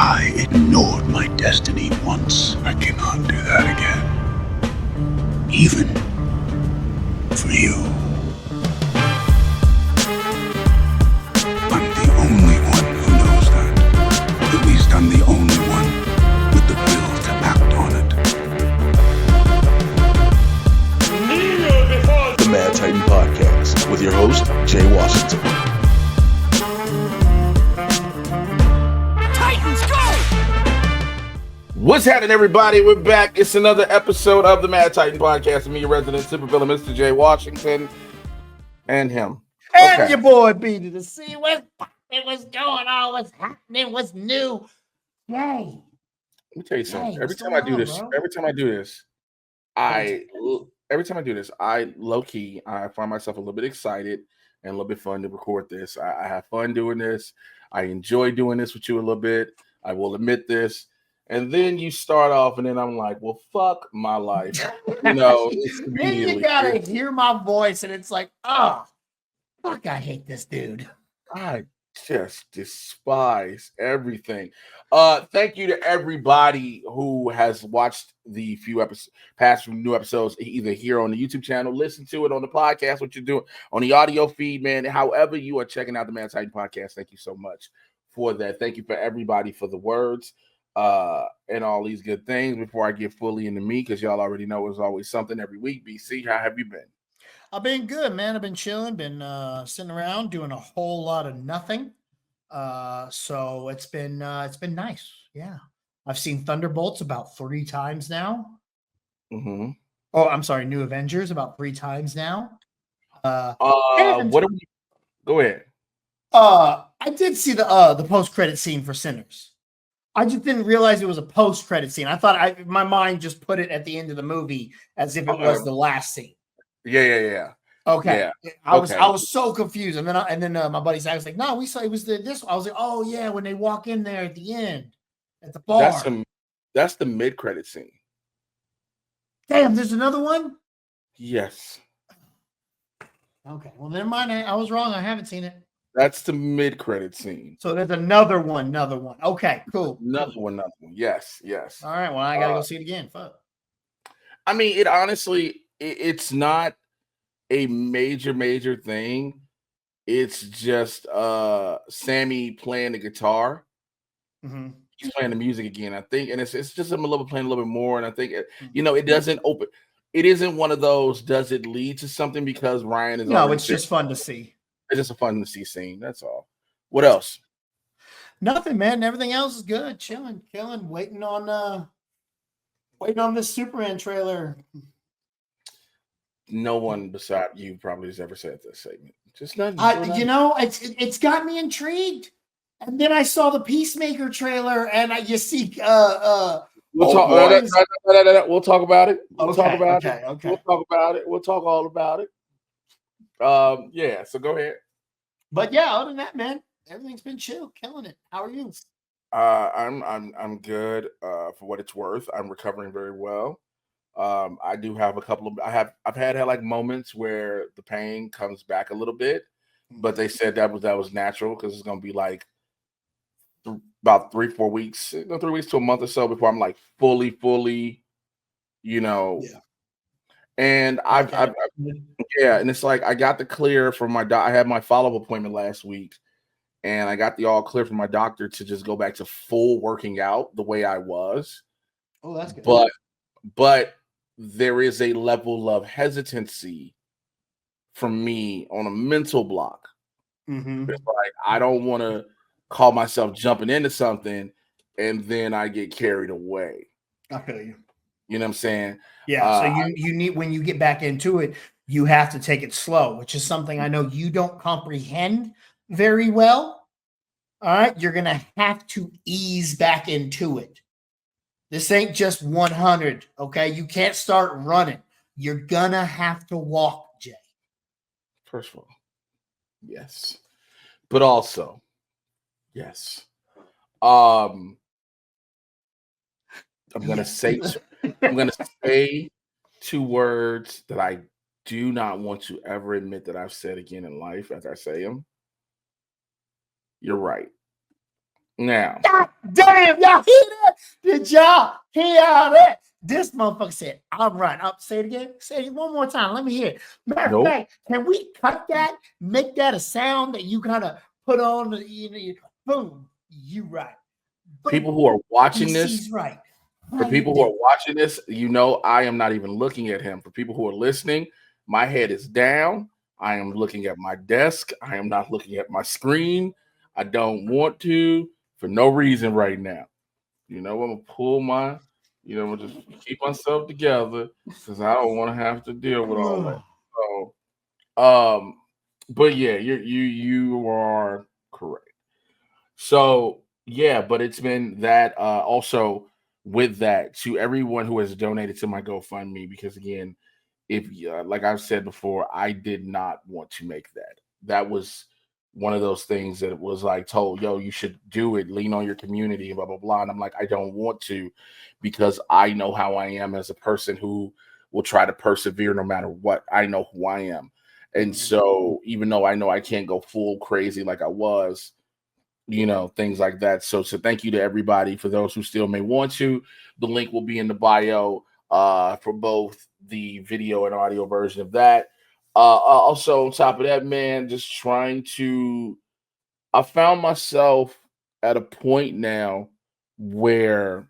I ignored my destiny once. I cannot do that again. Even for you. I'm the only one who knows that. At least I'm the only one with the will to act on it. The Mad Titan Podcast with your host, Jay Washington. Titans go! What's happening, everybody? We're back. It's another episode of the Mad Titan Podcast with me, your resident supervillain, Mr. Jay Washington, and him. And your boy B to the C. What's going on? What's happening? What's new? Yay. Let me tell you something. Hey, Every time I do this, I low-key, I find myself a little bit excited and a little bit fun to record this. I have fun doing this. I enjoy doing this with you a little bit. I will admit this. And then you start off, and then I'm like, well, fuck my life. You know, it's Then you gotta hear my voice, and it's like, oh, fuck, I hate this dude. I just despise everything. Thank you to everybody who has watched the past new episodes, either here on the YouTube channel, listen to it on the podcast, what you're doing on the audio feed, man. However you are checking out the Mad Titan Podcast, thank you so much for that. Thank you for everybody for the words and all these good things. Before I get fully into me, because y'all already know it's always something every week. BC, how have you been? I've been good, man. I've been chilling, been sitting around doing a whole lot of nothing. So it's been nice. Yeah. I've seen Thunderbolts about 3 times now. Mm-hmm. Oh, I'm sorry, New Avengers about 3 times now. What do we go ahead? I did see the post-credit scene for Sinners. I just didn't realize it was a post-credit scene. I thought my mind just put it at the end of the movie as if it was the last scene. Yeah. Okay. Yeah. I was so confused. And then my buddy Zach was like, no, we saw it was this. I was like, oh yeah, when they walk in there at the end at the bar. That's the mid-credit scene. Damn, there's another one? Yes. Okay. Well, never mind. I was wrong. I haven't seen it. That's the mid-credit scene. So there's another one. Okay, cool. Another one. Yes. All right. Well, I gotta go see it again. Fuck. I mean, it honestly, it's not a major thing. It's just Sammy playing the guitar. Mm-hmm. He's playing the music again, I think, and it's just him playing a little bit more. And I think it doesn't open. It isn't one of those. Does it lead to something because Ryan is? No, it's just fun to see. It's just a fun to see scene. That's all. What else? Nothing, man. Everything else is good. Chilling, waiting on this Superman trailer. No one beside you probably has ever said this segment. Just not. It's got me intrigued. And then I saw the Peacemaker trailer, and We'll talk about it. We'll talk about it. Okay. We'll talk all about it. Yeah. So go ahead. But yeah, other than that, man, everything's been chill, killing it. How are you? I'm good. For what it's worth, I'm recovering very well. I do have a couple of. I've had like moments where the pain comes back a little bit, but they said that was natural because it's gonna be like about 3-4 weeks, 3 weeks to a month or so before I'm like fully, Yeah. And and it's like I got the clear from my I had my follow-up appointment last week, and I got the all clear from my doctor to just go back to full working out the way I was. Oh, that's good. But there is a level of hesitancy from me on a mental block. Mm-hmm. It's like I don't want to call myself jumping into something and then I get carried away. I feel you. You know what I'm saying? Yeah. So you need, when you get back into it, you have to take it slow, which is something I know you don't comprehend very well. All right. You're going to have to ease back into it. This ain't just 100. Okay. You can't start running. You're going to have to walk, Jay. First of all, yes. But also, yes. I'm gonna say 2 words that I do not want to ever admit that I've said again in life as I say them. You're right. Now, God damn, y'all hear that? Did y'all hear that? This motherfucker said, I'm right. Say it again. Say it one more time. Let me hear it. Matter of nope. fact, can we cut that? Make that a sound that you kind of put on, boom, you right. Boom, People who are watching this, he's right. for people who are watching this, I am not even looking at him. For people who are listening, my head is down. I am looking at my desk. I am not looking at my screen. I don't want to for no reason right now. I'm gonna pull my, I'm gonna just keep myself together because I don't want to have to deal with all that. So, but yeah, you are correct. So yeah, but it's been that also with that to everyone who has donated to my GoFundMe because again, if like I've said before, I did not want to make that. That was one of those things that was like told, yo, you should do it, lean on your community, blah blah blah. And I'm like, I don't want to because I know how I am as a person who will try to persevere no matter what. I know who I am. And so even though I know I can't go full crazy like I was, things like that. So thank you to everybody. For those who still may want to, the link will be in the bio for both the video and audio version of that. Also on top of that, man, just trying to, I found myself at a point now where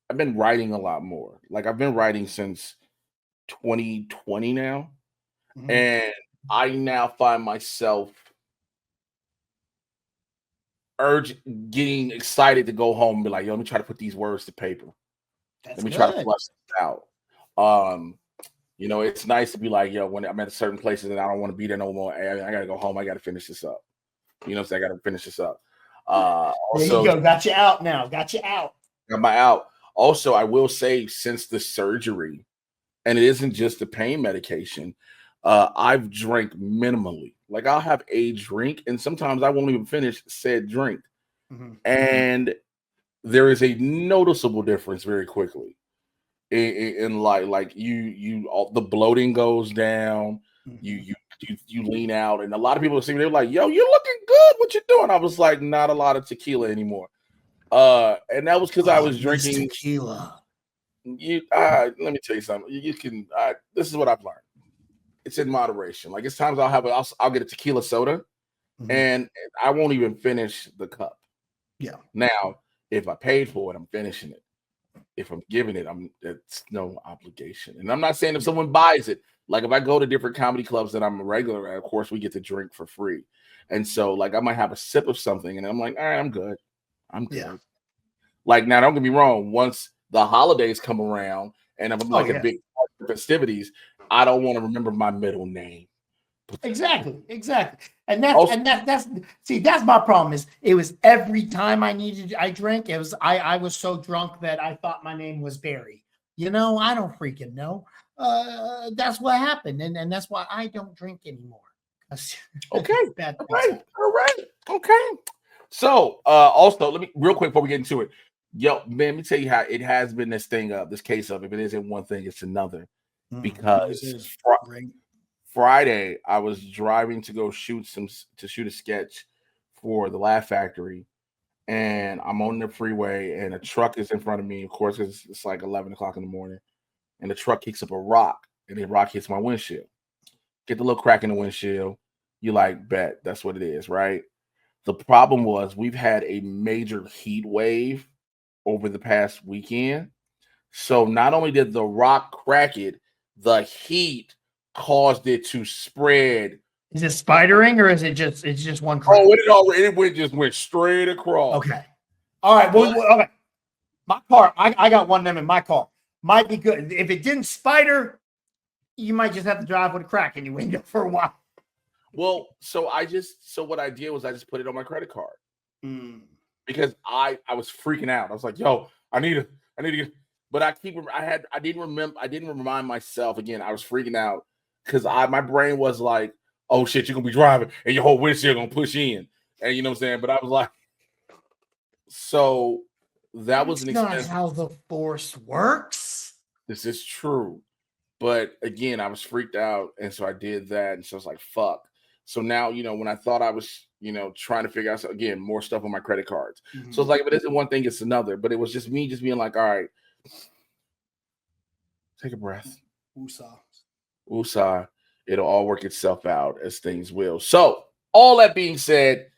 I've been writing a lot more. Like I've been writing since 2020 now. And I now find myself getting excited to go home and be like, yo, let me try to put these words to paper. Let me try to flush this out. It's nice to be like, yo, when I'm at certain places and I don't want to be there no more, I gotta go home. I gotta finish this up. I gotta finish this up. There you go. Got you out now. Got you out. Got my out. Also, I will say since the surgery, and it isn't just the pain medication, I've drank minimally. Like I'll have a drink, and sometimes I won't even finish said drink. And there is a noticeable difference very quickly. In like the bloating goes down. You lean out, and a lot of people see me. They're like, "Yo, you're looking good. What you doing?" I was like, "Not a lot of tequila anymore." And that was because I was drinking tequila. Let me tell you something. You can. This is what I've learned. It's in moderation. Like it's times I'll get a tequila soda, and I won't even finish the cup. Yeah. Now, if I paid for it, I'm finishing it. If I'm giving it, it's no obligation. And I'm not saying if someone buys it, like if I go to different comedy clubs that I'm a regular at, of course we get to drink for free. And so like I might have a sip of something and I'm like, all right, I'm good. I'm good. Yeah. Like now, don't get me wrong, once the holidays come around and I'm like a big festivities, I don't want to remember my middle name. Exactly. And that's my problem is it was every time I drank, it was I was so drunk that I thought my name was Barry. I don't freaking know. That's what happened, and that's why I don't drink anymore. Okay. All right. Okay. So also let me real quick before we get into it. Yo, man, let me tell you how it has been this thing this case of if it isn't one thing, it's another. Because Friday, I was driving to go shoot a sketch for the Laugh Factory, and I'm on the freeway, and a truck is in front of me. Of course, it's like 11 o'clock in the morning, and the truck kicks up a rock, and the rock hits my windshield. Get the little crack in the windshield. You like, bet that's what it is, right? The problem was we've had a major heat wave over the past weekend. So not only did the rock crack it, the heat caused it to spread. Is it spidering or is it just one crack? Oh, it just went straight across. Okay. All right. Well, okay. My car, I got one of them in my car. Might be good. If it didn't spider, you might just have to drive with a crack in your window for a while. Well, so what I did was I just put it on my credit card. Because I was freaking out. I was like, yo, I need to get, but I didn't remind myself again. I was freaking out because my brain was like, oh shit, you're gonna be driving and your whole windshield gonna push in. And you know what I'm saying? But I was like, so that was an expensive. Not how the force works. This is true. But again, I was freaked out, and so I did that, and so I was like, fuck. So now, when I thought I was trying to figure out again more stuff on my credit cards. Mhm. So it's like if it isn't one thing, it's another. But it was just me just being like, all right, take a breath. Woosah. It'll all work itself out as things will. So all that being said,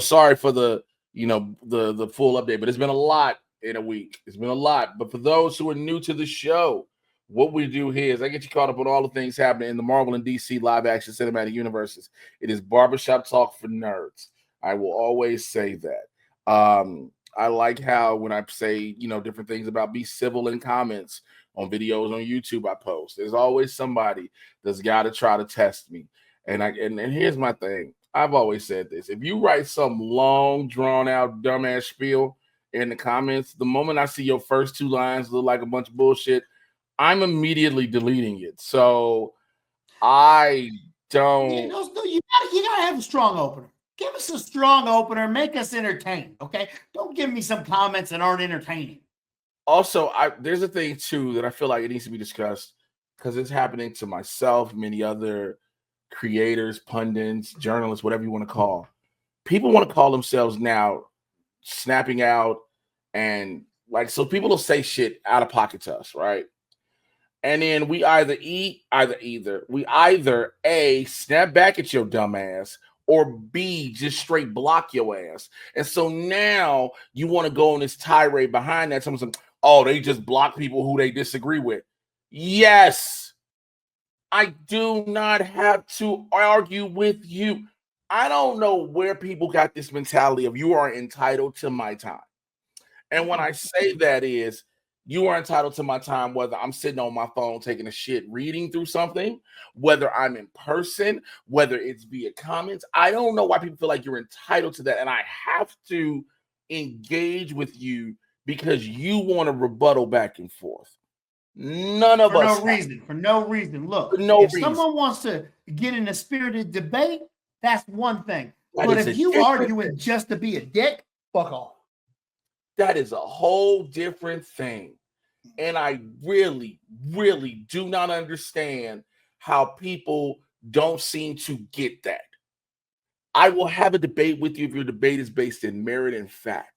sorry for the the full update, but it's been a lot in a week. It's been a lot. But for those who are new to the show, what we do here is I get you caught up on all the things happening in the Marvel and DC live action cinematic universes. It is Barbershop Talk for Nerds. I will always say that. I like how when I say, different things about be civil in comments on videos on YouTube I post. There's always somebody that's got to try to test me. And here's my thing. I've always said this. If you write some long, drawn-out, dumbass spiel in the comments, the moment I see your first 2 lines look like a bunch of bullshit, I'm immediately deleting it. So I don't. You gotta have a strong opener. Give us a strong opener. Make us entertained. Okay. Don't give me some comments that aren't entertaining. Also, there's a thing too that I feel like it needs to be discussed because it's happening to myself, many other creators, pundits, journalists, whatever you want to call. People want to call themselves now snapping out and so people will say shit out of pocket to us, right? And then we either A, snap back at your dumb ass, or B, just straight block your ass. And so now you want to go on this tirade behind that. Someone's like, oh, they just block people who they disagree with. Yes, I do not have to argue with you. I don't know where people got this mentality of you are entitled to my time. And when I say that is, you are entitled to my time, whether I'm sitting on my phone taking a shit, reading through something, whether I'm in person, whether it's via comments. I don't know why people feel like you're entitled to that. And I have to engage with you because you want to rebuttal back and forth. None of us. For no reason. Look, if someone wants to get in a spirited debate, that's one thing. That but if you arguing just to be a dick, fuck off. That is a whole different thing. And I really, really do not understand how people don't seem to get that. I will have a debate with you if your debate is based in merit and fact,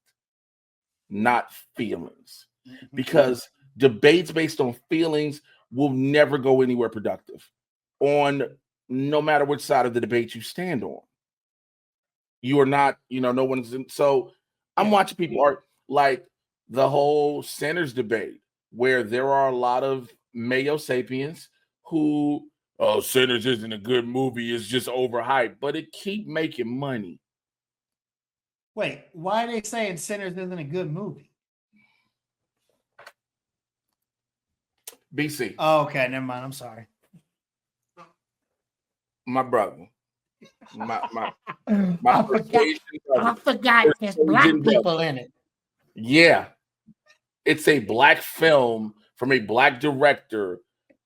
not feelings. Because debates based on feelings will never go anywhere productive on no matter which side of the debate you stand on. You are not, no one's in. So I'm watching people are like the whole Sinners debate, where there are a lot of Mayo sapiens who, oh, Sinners isn't a good movie, it's just overhyped, but it keep making money. Wait, why are they saying Sinners isn't a good movie? BC. Oh, okay, never mind. I'm sorry. My brother. I forgot there's black people in it. Yeah. It's a black film from a black director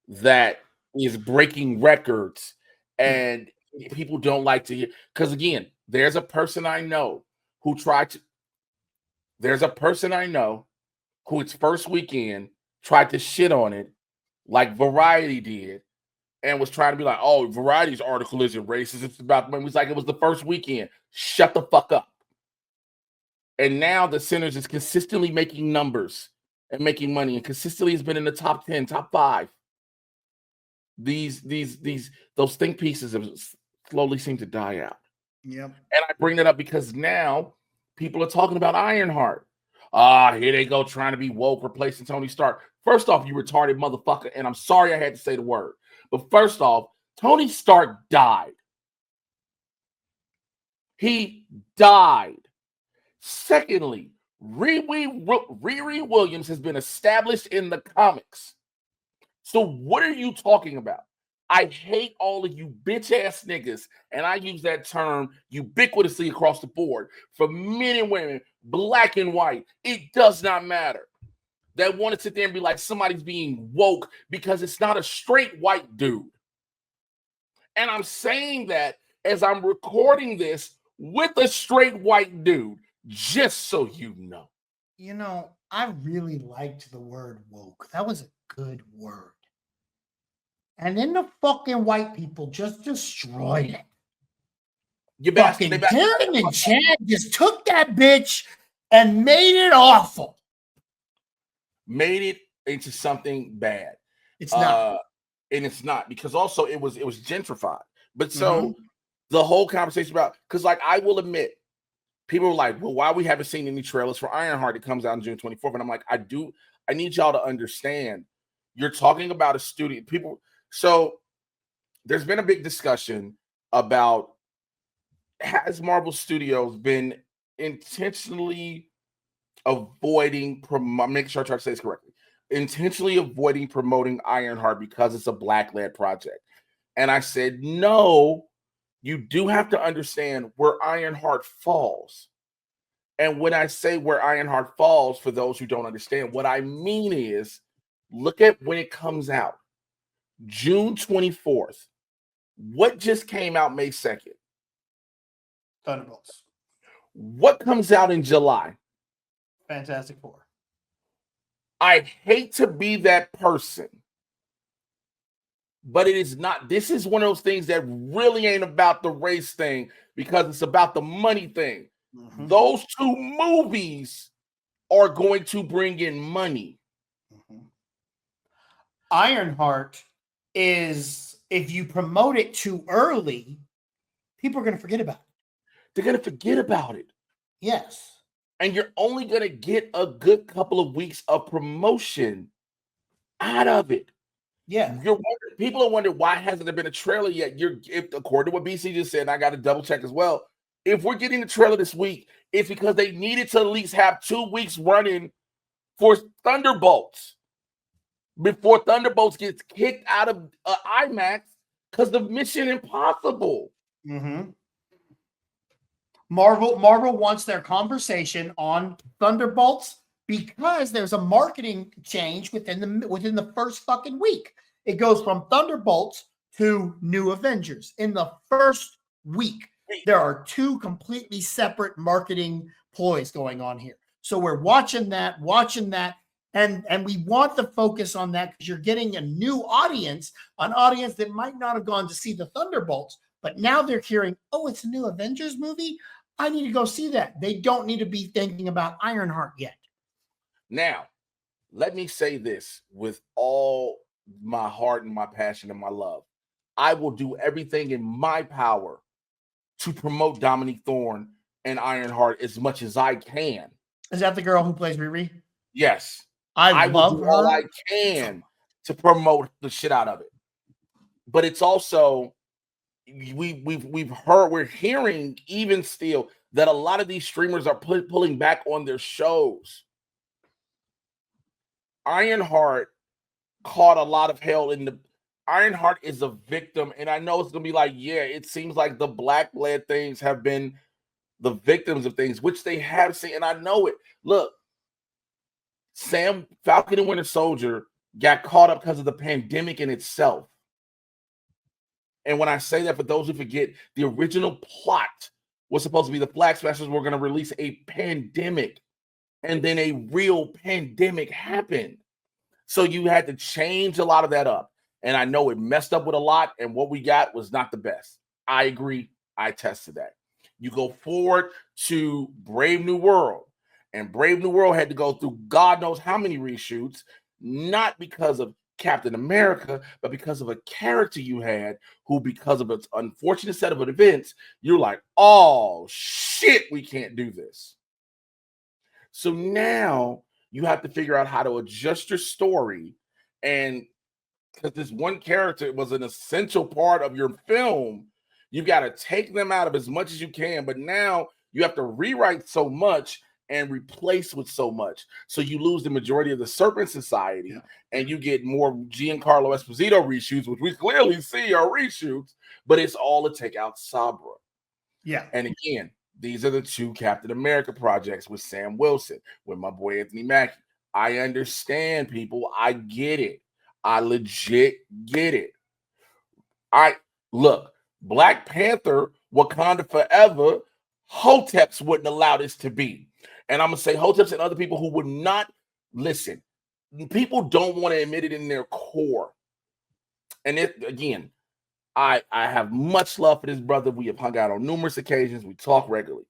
that is breaking records, and people don't like to hear. Because again, there's a person I know who its first weekend tried to shit on it like Variety did and was trying to be like, oh, Variety's article isn't racist. It's about the was like it was the first weekend. Shut the fuck up. And now the Sinners is consistently making numbers and making money, and consistently has been in the top 10, top 5. Those think pieces have slowly seem to die out. Yep. And I bring that up because now people are talking about Ironheart. Here they go trying to be woke, replacing Tony Stark. First off, you retarded motherfucker, and I'm sorry I had to say the word. But first off, Tony Stark died. He died. Secondly, Riri Williams has been established in the comics. So what are you talking about? I hate all of you bitch-ass niggas, and I use that term ubiquitously across the board for men and women, black and white. It does not matter. That want to sit there and be like somebody's being woke because it's not a straight white dude. And I'm saying that as I'm recording this with a straight white dude, just so you know. I really liked the word woke. That was a good word. And then the fucking white people just destroyed it. Fucking Karen and Chad just took that bitch and made it awful. Made it into something bad. It's not. And it's not, because also it was gentrified. But so the whole conversation about, because like I will admit, people were like, well, why we haven't seen any trailers for Ironheart? It comes out on June 24th. And I'm like, I need y'all to understand. You're talking about a studio. People, so there's been a big discussion about, has Marvel Studios been intentionally avoiding, make sure I try to say this correctly, intentionally avoiding promoting Ironheart because it's a Black-led project? And I said, no, you do have to understand where Ironheart falls. And when I say where Ironheart falls, for those who don't understand, what I mean is, look at when it comes out. June 24th. What just came out May 2nd? Thunderbolts. What comes out in July? Fantastic Four. I hate to be that person, but it is not. This is one of those things that really ain't about the race thing, because it's about the money thing. Those two movies are going to bring in money. Ironheart is, if you promote it too early, people are going to forget about it. They're going to forget about it. Yes. And you're only going to get a good couple of weeks of promotion out of it. Yeah. People are wondering, why hasn't there been a trailer yet? According to what BC just said, and I got to double check as well, if we're getting the trailer this week, it's because they needed to at least have 2 weeks running for Thunderbolts before Thunderbolts gets kicked out of IMAX because of Mission Impossible. Marvel wants their conversation on Thunderbolts because there's a marketing change within the first fucking week. It goes from Thunderbolts to New Avengers in the first week. There are two completely separate marketing ploys going on here. So we're watching that, and we want the focus on that because you're getting a new audience, an audience that might not have gone to see the Thunderbolts, but now they're hearing, oh, it's a new Avengers movie. I need to go see that. They don't need to be thinking about Ironheart yet. Now, let me say this with all my heart and my passion and my love. I will do everything in my power to promote Dominique Thorne and Ironheart as much as I can. Is that the girl who plays Riri? Yes. I will love do her. all I can to promote the shit out of it. But it's also, we're hearing even still that a lot of these streamers are pulling back on their shows. Ironheart caught a lot of hell in the. Ironheart is a victim, and I know it's gonna be like, yeah, it seems like the Black-led things have been the victims of things, which they have seen, and I know it. Look, Falcon and Winter Soldier got caught up because of the pandemic in itself. And when I say that, for those who forget, the original plot was supposed to be the Flag Smashers were going to release a pandemic, and then a real pandemic happened. So you had to change a lot of that up. And I know it messed up with a lot, and what we got was not the best. I agree. I attest that. You go forward to Brave New World, and Brave New World had to go through God knows how many reshoots, not because of Captain America, but because of a character you had who, because of its unfortunate set of events, you're like, oh shit, we can't do this. So now you have to figure out how to adjust your story, and because this one character was an essential part of your film, you got to take them out of as much as you can, but now you have to rewrite so much and replace with so much. So you lose the majority of the Serpent Society, and you get more Giancarlo Esposito reshoots, which we clearly see are reshoots, but it's all to take out Sabra. Yeah. And again, these are the two Captain America projects with Sam Wilson, with my boy Anthony Mackie. I understand, people. I get it. I legit get it. Look, Black Panther, Wakanda Forever, Hoteps wouldn't allow this to be. And I'm going to say Hoteps and other people who would not listen. People don't want to admit it in their core. And again, I have much love for this brother. We have hung out on numerous occasions. We talk regularly.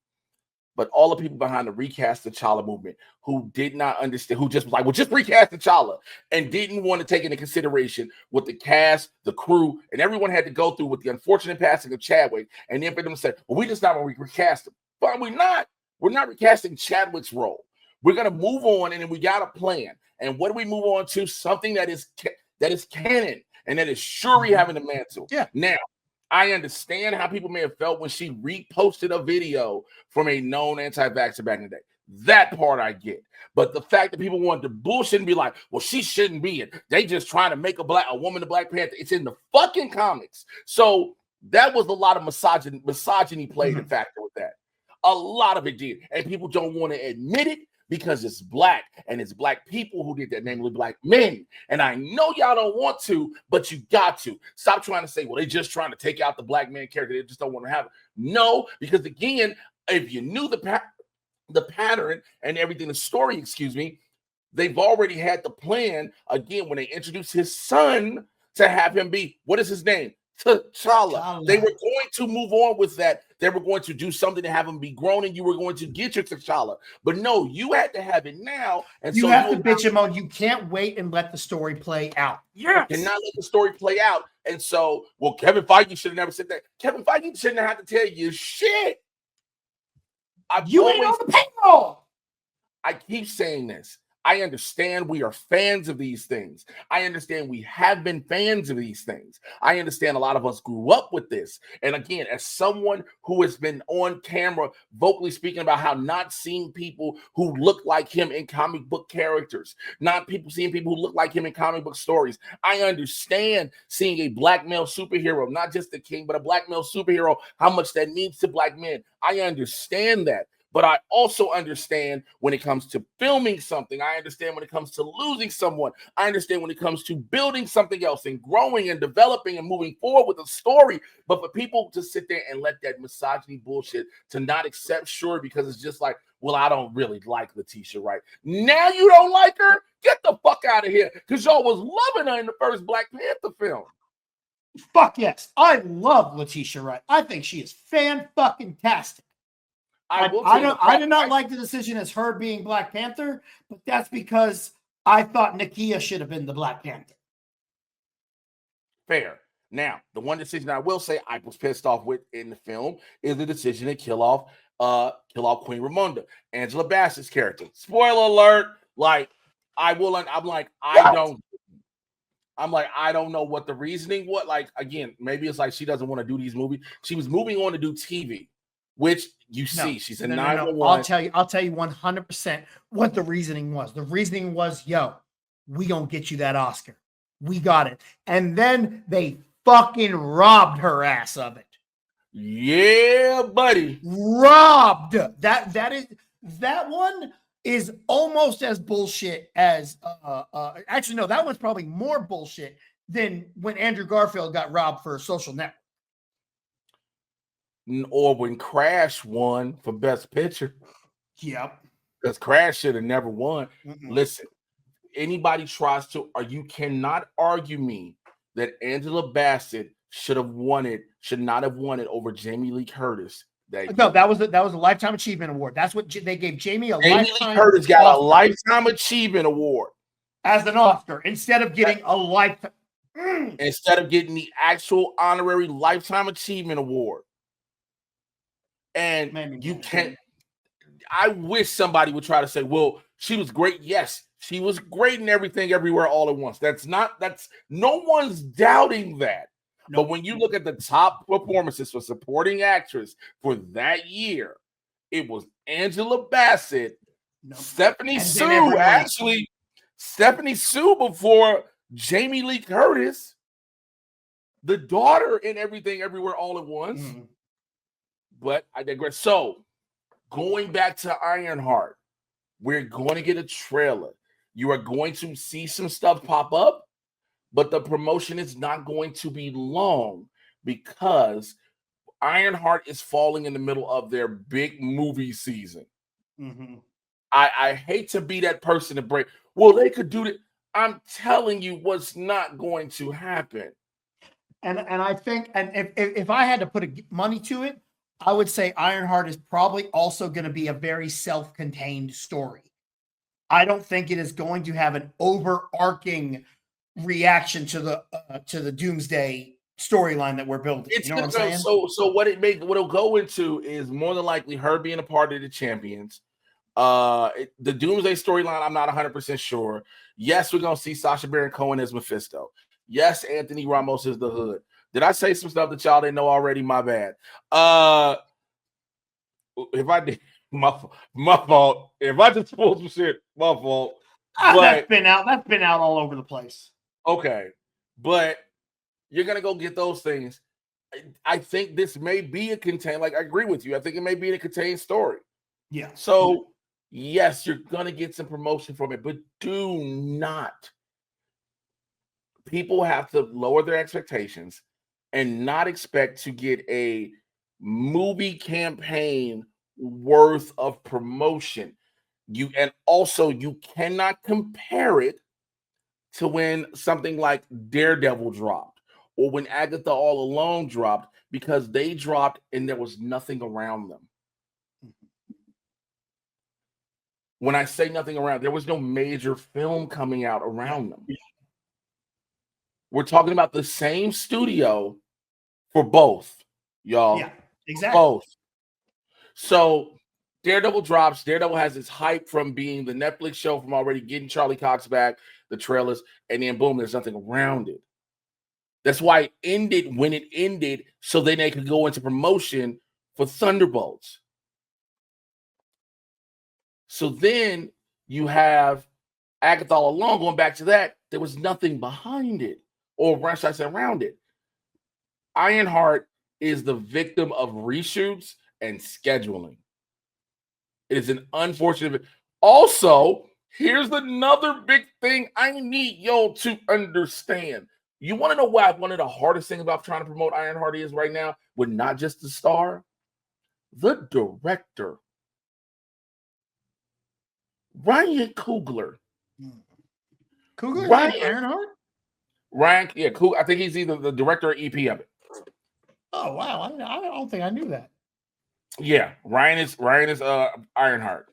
But all the people behind the recast T'Challa movement who did not understand, who just was like, well, just recast T'Challa, and didn't want to take into consideration what the cast, the crew, and everyone had to go through with the unfortunate passing of Chadwick. And then for them to say, well, we just not going to recast him. But we're not. We're not recasting Chadwick's role. We're going to move on, and then we got a plan. And what do we move on to? Something that is canon and that is Shuri having the mantle. Yeah. Now, I understand how people may have felt when she reposted a video from a known anti-vaxxer back in the day. That part I get. But the fact that people wanted to bullshit and be like, well, she shouldn't be it. They just trying to make a woman the Black Panther. It's in the fucking comics. So that was a lot of misogyny played a factor with that. A lot of it did. And people don't want to admit it because it's Black, and it's Black people who did that, namely Black men. And I know y'all don't want to, but you got to. Stop trying to say, well, they're just trying to take out the Black man character. They just don't want to have it. No, because again, if you knew the pattern and everything, the story, excuse me, they've already had the plan, again, when they introduced his son to have him be, what is his name? T'Challa. They were going to move on with that. They were going to do something to have him be grown, and you were going to get your T'Challa. But no, you had to have it now. And you so have to bitch him on. You can't wait and let the story play out. Yes. You cannot let the story play out. And so, well, Kevin Feige should have never said that. Kevin Feige shouldn't have to tell you shit. You ain't on the payroll. I keep saying this. I understand we are fans of these things. I understand we have been fans of these things. I understand a lot of us grew up with this. And again, as someone who has been on camera vocally speaking about how not seeing people who look like him in comic book characters, not seeing people who look like him in comic book stories, I understand seeing a Black male superhero, not just the king, but a Black male superhero, how much that means to Black men. I understand that. But I also understand when it comes to filming something. I understand when it comes to losing someone. I understand when it comes to building something else and growing and developing and moving forward with a story. But for people to sit there and let that misogyny bullshit to not accept Shuri because it's just like, well, I don't really like Letitia Wright. Now you don't like her? Get the fuck out of here. Because y'all was loving her in the first Black Panther film. Fuck yes. I love Letitia Wright. I think she is fan-fucking-tastic. I did not like the decision as her being Black Panther, but that's because I thought Nakia should have been the Black Panther. Fair. Now, the one decision I will say I was pissed off with in the film is the decision to kill off Queen Ramonda, Angela Bassett's character. Spoiler alert! I don't know what the reasoning was. Like, again, maybe it's like she doesn't want to do these movies. She was moving on to do TV. Which you see, she's a 911. I'll tell you 100% what the reasoning was. The reasoning was, yo, we gonna get you that Oscar. We got it. And then they fucking robbed her ass of it. Yeah, buddy. Robbed. That one is almost as bullshit as actually, no, that one's probably more bullshit than when Andrew Garfield got robbed for a Social Network. Or when Crash won for Best Picture. Yep. Because Crash should have never won. Listen, anybody tries to, or you cannot argue me that Angela Bassett should not have won it over Jamie Lee Curtis. That was a Lifetime Achievement Award. That's what they gave Jamie a Jamie Lifetime Lee Curtis got Oscar a Lifetime Achievement Award as an Oscar instead of getting a lifetime. Instead of getting the actual honorary Lifetime Achievement Award. And you can't. I wish somebody would try to say, well, she was great. Yes, she was great in Everything Everywhere All at Once. That's no one's doubting that. Nope. But when you look at the top performances for supporting actress for that year, it was Angela Bassett, Stephanie Sue before Jamie Lee Curtis, the daughter in Everything Everywhere All at Once. But I digress. So, going back to Ironheart, we're going to get a trailer. You are going to see some stuff pop up, but the promotion is not going to be long because Ironheart is falling in the middle of their big movie season. I hate to be that person to break. Well, they could do it. I'm telling you what's not going to happen. And I think, and if I had to put money to it, I would say Ironheart is probably also going to be a very self-contained story. I don't think it is going to have an overarching reaction to the Doomsday storyline that we're building. It's You know what I'm gonna saying? so what it'll go into is more than likely her being a part of the champions. The Doomsday storyline, I'm not 100% sure. Yes, we're gonna see Sacha Baron Cohen as Mephisto. Yes, Anthony Ramos is the Hood. Did I say some stuff that y'all didn't know already? My bad. If I did, my fault. If I just pulled some shit, my fault. But That's been out all over the place. okay, but you're gonna go get those things. I think this may be a contained. Like I agree with you. I think it may be a contained story. Yeah. So yes, you're gonna get some promotion from it, but do not. People have to lower their expectations and not expect to get a movie campaign worth of promotion. And also you cannot compare it to when something like Daredevil dropped or when Agatha All Alone dropped, because they dropped and there was nothing around them. When I say nothing around, there was no major film coming out around them. We're talking about the same studio for both, y'all. Yeah, exactly. Both. So Daredevil drops. Daredevil has its hype from being the Netflix show, from already getting Charlie Cox back, the trailers, and then boom, there's nothing around it. That's why it ended when it ended, so then they could go into promotion for Thunderbolts. So then you have Agatha All Along. Going back to that, there was nothing behind it, or should I say around it. Ironheart is the victim of reshoots and scheduling. It is an unfortunate. Also, here's another big thing I need y'all to understand. You want to know why one of the hardest things about trying to promote Ironheart is right now, with not just the star, the director, Ryan Coogler. Coogler Ryan, Ironheart? Ryan, yeah, cool. I think he's either the director or EP of it. Oh wow, I don't think I knew that. Yeah, Ryan is Ironheart.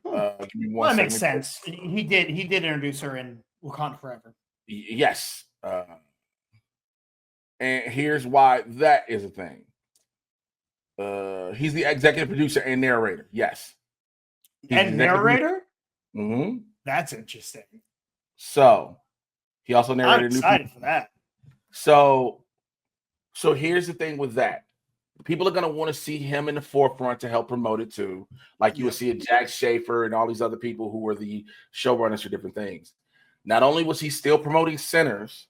Well, that makes sense. He did introduce her in Wakanda Forever. Yes. And here's why that is a thing. He's the executive producer and narrator. Yes. And narrator? Mm-hmm. That's interesting. So he also narrated. I'm excited for that. So here's the thing with that. People are going to want to see him in the forefront to help promote it too. Like you would see a Jack Schaefer and all these other people who were the showrunners for different things. Not only was he still promoting Sinners,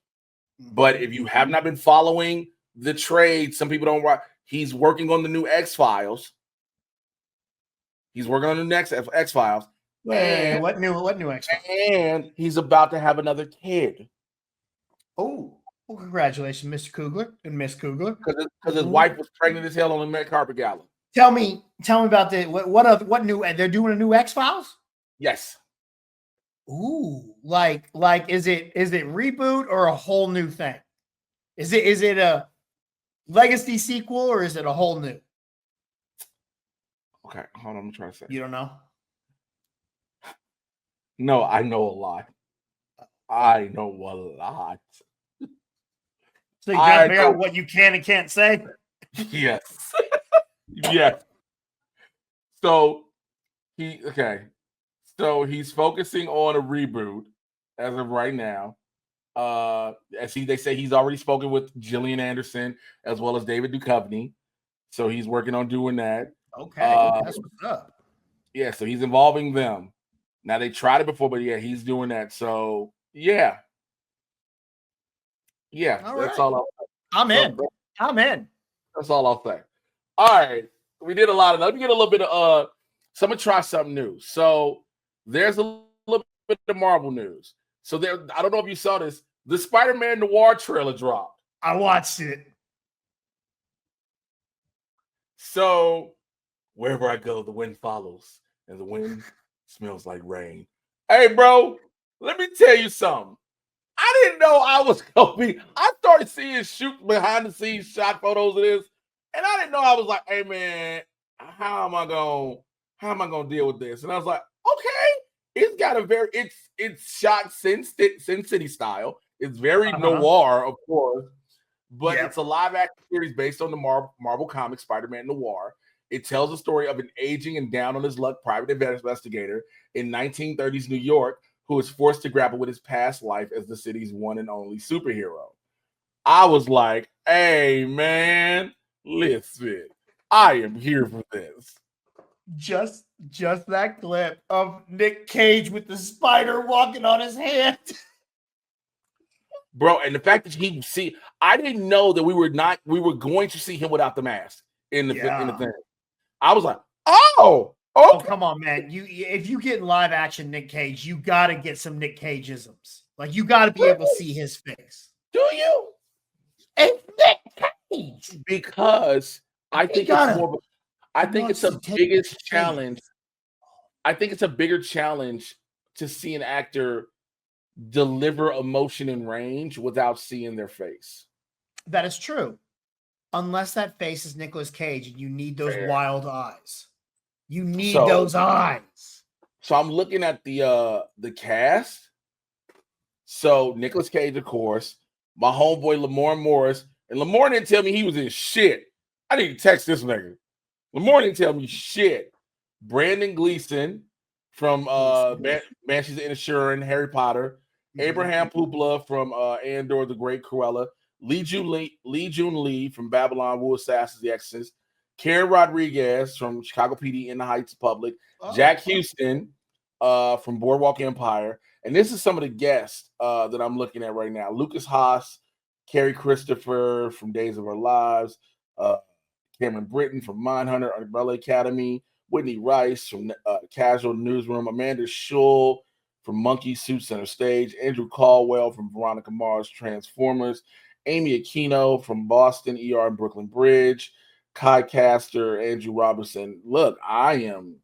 but if you have not been following the trade, some people don't. He's working on the new X-Files. He's working on the next X-Files. And what new X-Files? And he's about to have another kid. Oh, well, congratulations, Mr. Coogler and Miss Coogler. Because his wife was pregnant as hell on the Red Carpet Gala. Tell me about the what new? They're doing a new X-Files? Yes. Ooh, like is it reboot or a whole new thing? Is it a legacy sequel or is it a whole new? Okay, hold on. I'm trying to say. You don't know? No, I know a lot. I know a lot. So you gotta figure out what you can and can't say? Yes. Yes. So he's focusing on a reboot as of right now. They say he's already spoken with Gillian Anderson as well as David Duchovny. So he's working on doing that. Okay, that's what's up. Yeah, so he's involving them. Now they tried it before, but yeah, he's doing that. So yeah. Yeah, that's all I'm in. That's all I'll say. All right. We did a lot of that. Let me get a little bit of so I'm gonna try something new. So there's a little bit of Marvel news. So I don't know if you saw this. The Spider-Man Noir trailer dropped. I watched it. So wherever I go, the wind follows, and the wind smells like rain. Hey, bro, let me tell you something. I didn't know I was gonna be. I started seeing shoot behind the scenes shot photos of this, and I didn't know I was like, "Hey man, how am I gonna deal with this?" And I was like, "Okay, it's got a very it's shot Sin City style. It's very noir, of course, but it's a live action series based on the Marvel Comics Spider-Man Noir. It tells the story of an aging and down on his luck private investigator in 1930s New York who is forced to grapple with his past life as the city's one and only superhero." I was like, "Hey, man, listen, I am here for this." Just that clip of Nick Cage with the spider walking on his hand. Bro, and the fact that I didn't know that we were going to see him without the mask in the thing. I was like, "Oh, okay." Oh, come on, man. If you get live action Nick Cage, you got to get some Nick Cage-isms. Like, you got to be able to see his face. Do you? It's Nick Cage. Because I think it's more of a, I think it's a biggest challenge. I think it's a bigger challenge to see an actor deliver emotion and range without seeing their face. That is true. Unless that face is Nicolas Cage and you need those wild eyes. You need those eyes. So I'm looking at the cast. So Nicolas Cage, of course, my homeboy Lamorne Morris. And Lamorne didn't tell me he was in shit. I need to text this nigga. Lamorne didn't tell me shit. Brandon Gleeson from Banshees of Inisherin, Harry Potter. Abraham Pupla from Andor the Great Cruella. Lee Jun Lee from Babylon, Wu Assassins, The Exorcist. Karen Rodriguez from Chicago PD in the Heights Public. Jack Houston from Boardwalk Empire. And this is some of the guests that I'm looking at right now. Lucas Haas, Carrie Christopher from Days of Our Lives, Cameron Britton from Mindhunter, Umbrella Academy, Whitney Rice from Casual Newsroom, Amanda Schull from Monkey Suit Center Stage, Andrew Caldwell from Veronica Mars Transformers, Amy Aquino from Boston ER and Brooklyn Bridge, Kai Caster, Andrew Robertson. Look, I'm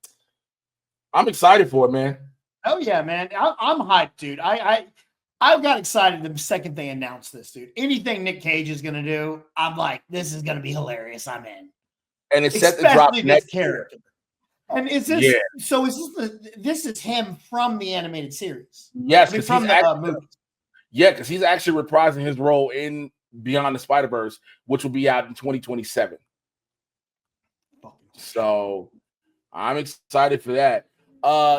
excited for it, man. Oh yeah, man. I'm hyped, dude. I got excited the second they announced this, dude. Anything Nick Cage is gonna do, I'm like, this is gonna be hilarious. I'm in. And it's set to drop next character. Year. And is this so? Is this is him from the animated series? Yes, from the movie. Yeah, because he's actually reprising his role in Beyond the Spider-Verse, which will be out in 2027. So I'm excited for that.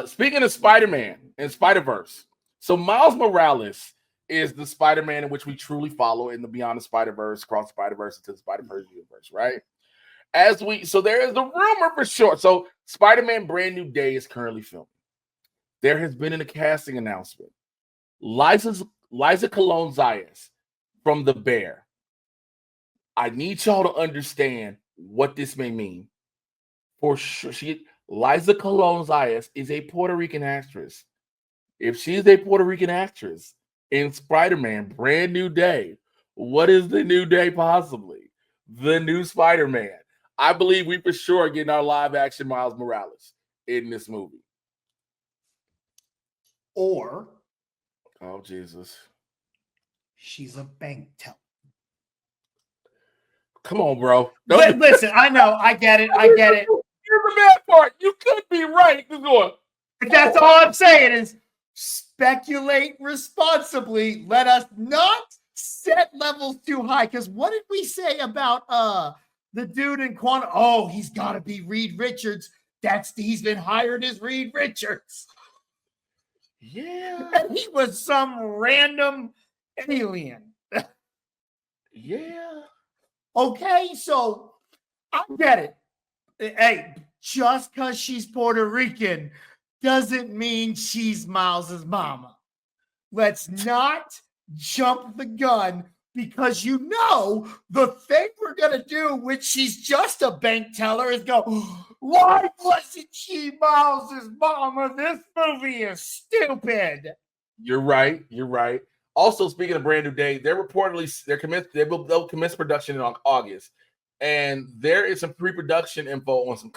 Speaking of Spider-Man and Spider-Verse, so Miles Morales is the Spider-Man in which we truly follow in the Beyond the Spider-Verse, Across the Spider-Verse into the Spider-Verse universe, right? So there is a rumor for sure. So Spider-Man Brand New Day is currently filming. There has been a casting announcement. Liza Colón Zayas from The Bear. I need y'all to understand what this may mean. For sure, Liza Colón Zayas is a Puerto Rican actress. If she's a Puerto Rican actress in Spider-Man Brand New Day, what is the new day possibly? The new Spider-Man. I believe we for sure are getting our live action Miles Morales in this movie. Or, oh Jesus, she's a bank teller. Come on, bro. Listen, I know, I get it. Here's the bad part. You could be right. That's all I'm saying is speculate responsibly. Let us not set levels too high. Because what did we say about the dude in Quantum? Oh, he's got to be Reed Richards. He's been hired as Reed Richards. Yeah. And he was some random alien. Yeah. Okay, so I get it. Hey, just because she's Puerto Rican doesn't mean she's Miles's mama. Let's not jump the gun, because you know the thing we're going to do when she's just a bank teller is go, why wasn't she Miles's mama? This movie is stupid. You're right. Also, speaking of Brand New Day, they'll commence production in August. And there is some pre-production info on some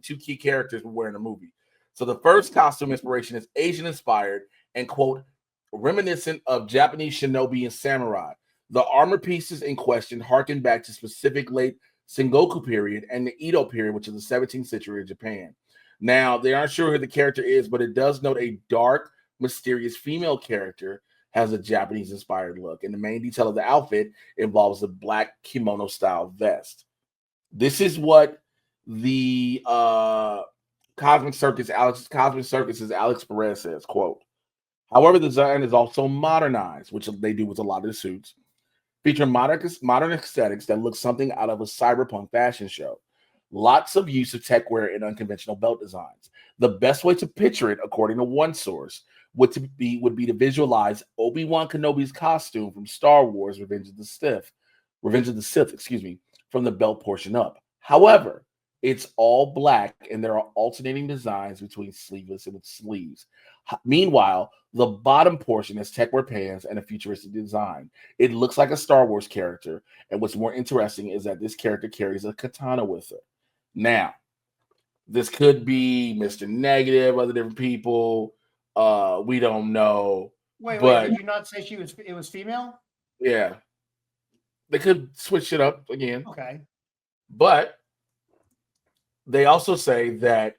two key characters we're wearing in the movie. So the first costume inspiration is Asian inspired and, quote, reminiscent of Japanese shinobi and samurai. The armor pieces in question harken back to specific late Sengoku period and the Edo period, which is the 17th century of Japan. Now, they aren't sure who the character is, but it does note a dark, mysterious female character has a Japanese-inspired look, and the main detail of the outfit involves a black kimono-style vest. This is what the Cosmic Circus' Alex Perez says, quote, however, the design is also modernized, which they do with a lot of the suits, featuring modern aesthetics that look something out of a cyberpunk fashion show. Lots of use of tech wear and unconventional belt designs. The best way to picture it, according to one source, would be to visualize Obi-Wan Kenobi's costume from Star Wars Revenge of the Sith, from the belt portion up. However, it's all black and there are alternating designs between sleeveless and with sleeves. Meanwhile, the bottom portion has tech wear pants and a futuristic design. It looks like a Star Wars character, and what's more interesting is that this character carries a katana with her. Now, this could be Mr. Negative, other different people. We don't know. Wait, but did you not say it was female? Yeah. They could switch it up again. Okay. But they also say that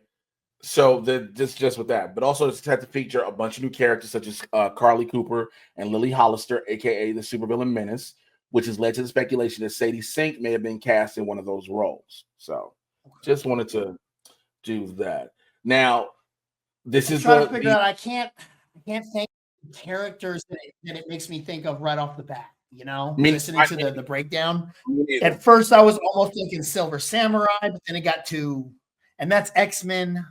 just with that, but also it's had to feature a bunch of new characters such as Carly Cooper and Lily Hollister, aka the supervillain Menace, which has led to the speculation that Sadie Sink may have been cast in one of those roles. So just wanted to do that. Now, this is trying to figure out. I can't think of characters that it makes me think of right off the bat. You know, listening to the breakdown. At first, I was almost thinking Silver Samurai, but then it got to, and that's XMEN.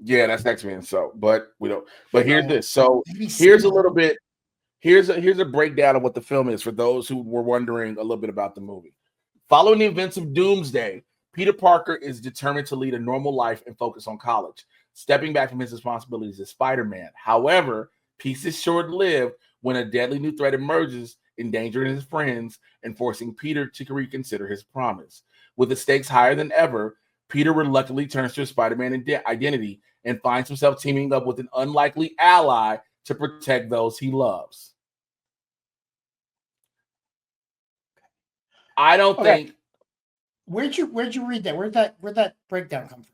Yeah, that's X-Men. So, but we don't. But here's this. So here's a little bit. Here's a breakdown of what the film is for those who were wondering a little bit about the movie. Following the events of Doomsday, Peter Parker is determined to lead a normal life and focus on college, stepping back from his responsibilities as Spider-Man. However, peace is short-lived when a deadly new threat emerges, endangering his friends and forcing Peter to reconsider his promise. With the stakes higher than ever, Peter reluctantly turns to his Spider-Man identity and finds himself teaming up with an unlikely ally to protect those he loves. I don't think. Where'd you read that? Where'd that breakdown come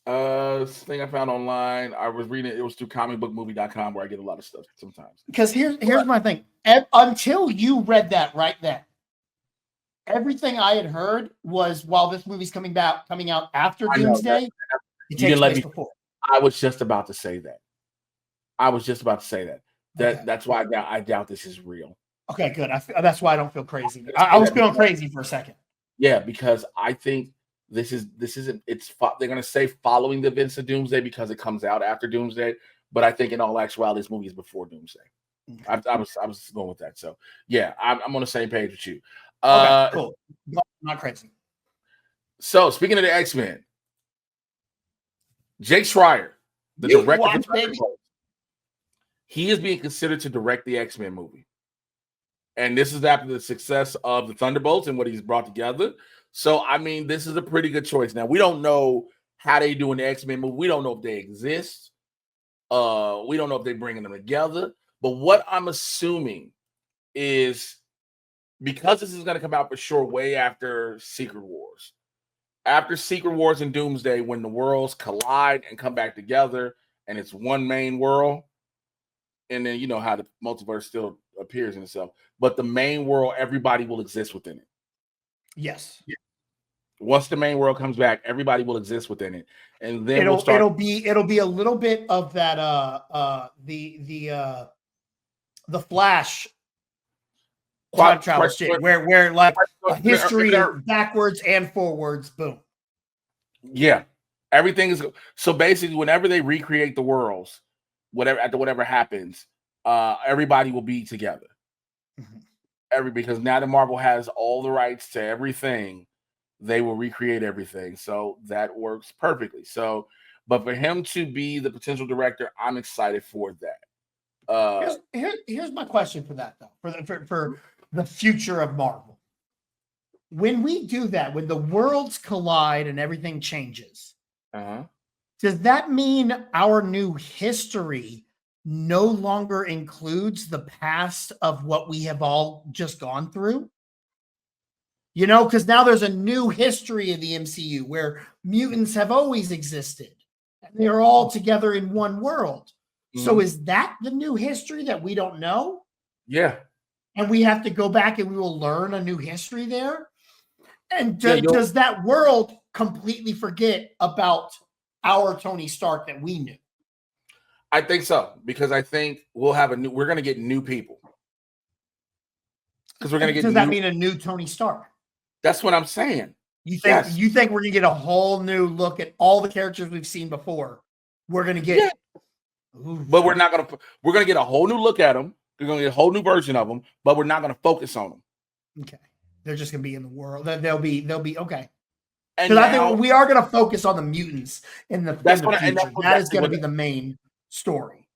from? Thing I found online. I was reading it. It was through comicbookmovie.com where I get a lot of stuff sometimes. Because here's my thing. Until you read that right then, everything I had heard was while this movie's coming out after Doomsday, it takes place before. I was just about to say that. That's why I doubt this is real. Okay, good. That's why I don't feel crazy. I was feeling crazy for a second. Yeah, because I think this isn't. They're going to say following the events of Doomsday because it comes out after Doomsday. But I think in all actuality, this movie is before Doomsday. Okay. I was going with that. So yeah, I'm on the same page with you. Okay, cool. Not crazy. So speaking of the X-Men, Jake Schreier, the director, he is being considered to direct the X-Men movie. And this is after the success of the Thunderbolts and what he's brought together. So, I mean, this is a pretty good choice. Now, we don't know how they do in the X-Men movie. We don't know if they exist. We don't know if they're bringing them together. But what I'm assuming is because this is going to come out for sure way after Secret Wars. After Secret Wars and Doomsday, when the worlds collide and come back together and it's one main world, and then you know how the multiverse still appears in itself, but the main world, everybody will exist within it. Yes. Once the main world comes back, everybody will exist within it, and then it'll be a little bit of that the Flash time travel shit where like history backwards and forwards, boom. Yeah, everything is so basically whenever they recreate the worlds, whatever happens, everybody will be together. Mm-hmm. Because now that Marvel has all the rights to everything, they will recreate everything. So that works perfectly. So, but for him to be the potential director, I'm excited for that. Here's my question for that though, for the future of Marvel. When we do that, when the worlds collide and everything changes, Does that mean our new history no longer includes the past of what we have all just gone through? You know, because now there's a new history of the MCU where mutants have always existed and they're all together in one world. So is that the new history that we don't know? Yeah. And we have to go back and we will learn a new history there? And Yeah, does that world completely forget about our Tony Stark that we knew? I think so, because I think we're going to get new people. Because we're going to get Does that mean a new Tony Stark? That's what I'm saying. You think we're gonna get a whole new look at all the characters we've seen before? We're gonna get, but we're gonna get a whole new look at them. We're gonna get a whole new version of them, but we're not gonna focus on them. Okay, they're just gonna be in the world. They'll be okay. And I think we are gonna focus on the mutants in the future. That is gonna be the main story.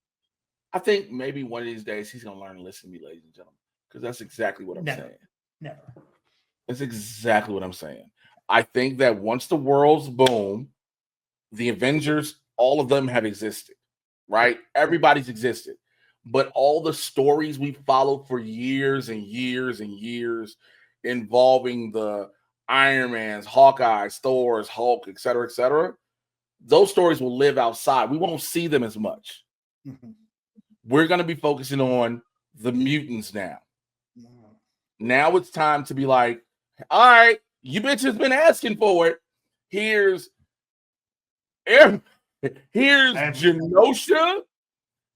I think maybe one of these days he's gonna learn to listen to me, ladies and gentlemen, because that's exactly what I'm saying. Never. That's exactly what I'm saying. I think that once the worlds boom, the Avengers, all of them have existed, right? Everybody's existed. But all the stories we followed for years and years and years involving the Iron Man's, Hawkeye's, Thor's, Hulk, et cetera, those stories will live outside. We won't see them as much. Mm-hmm. We're going to be focusing on the mutants now. Mm-hmm. Now it's time to be like, all right, you bitches been asking for it. Here's Genosha.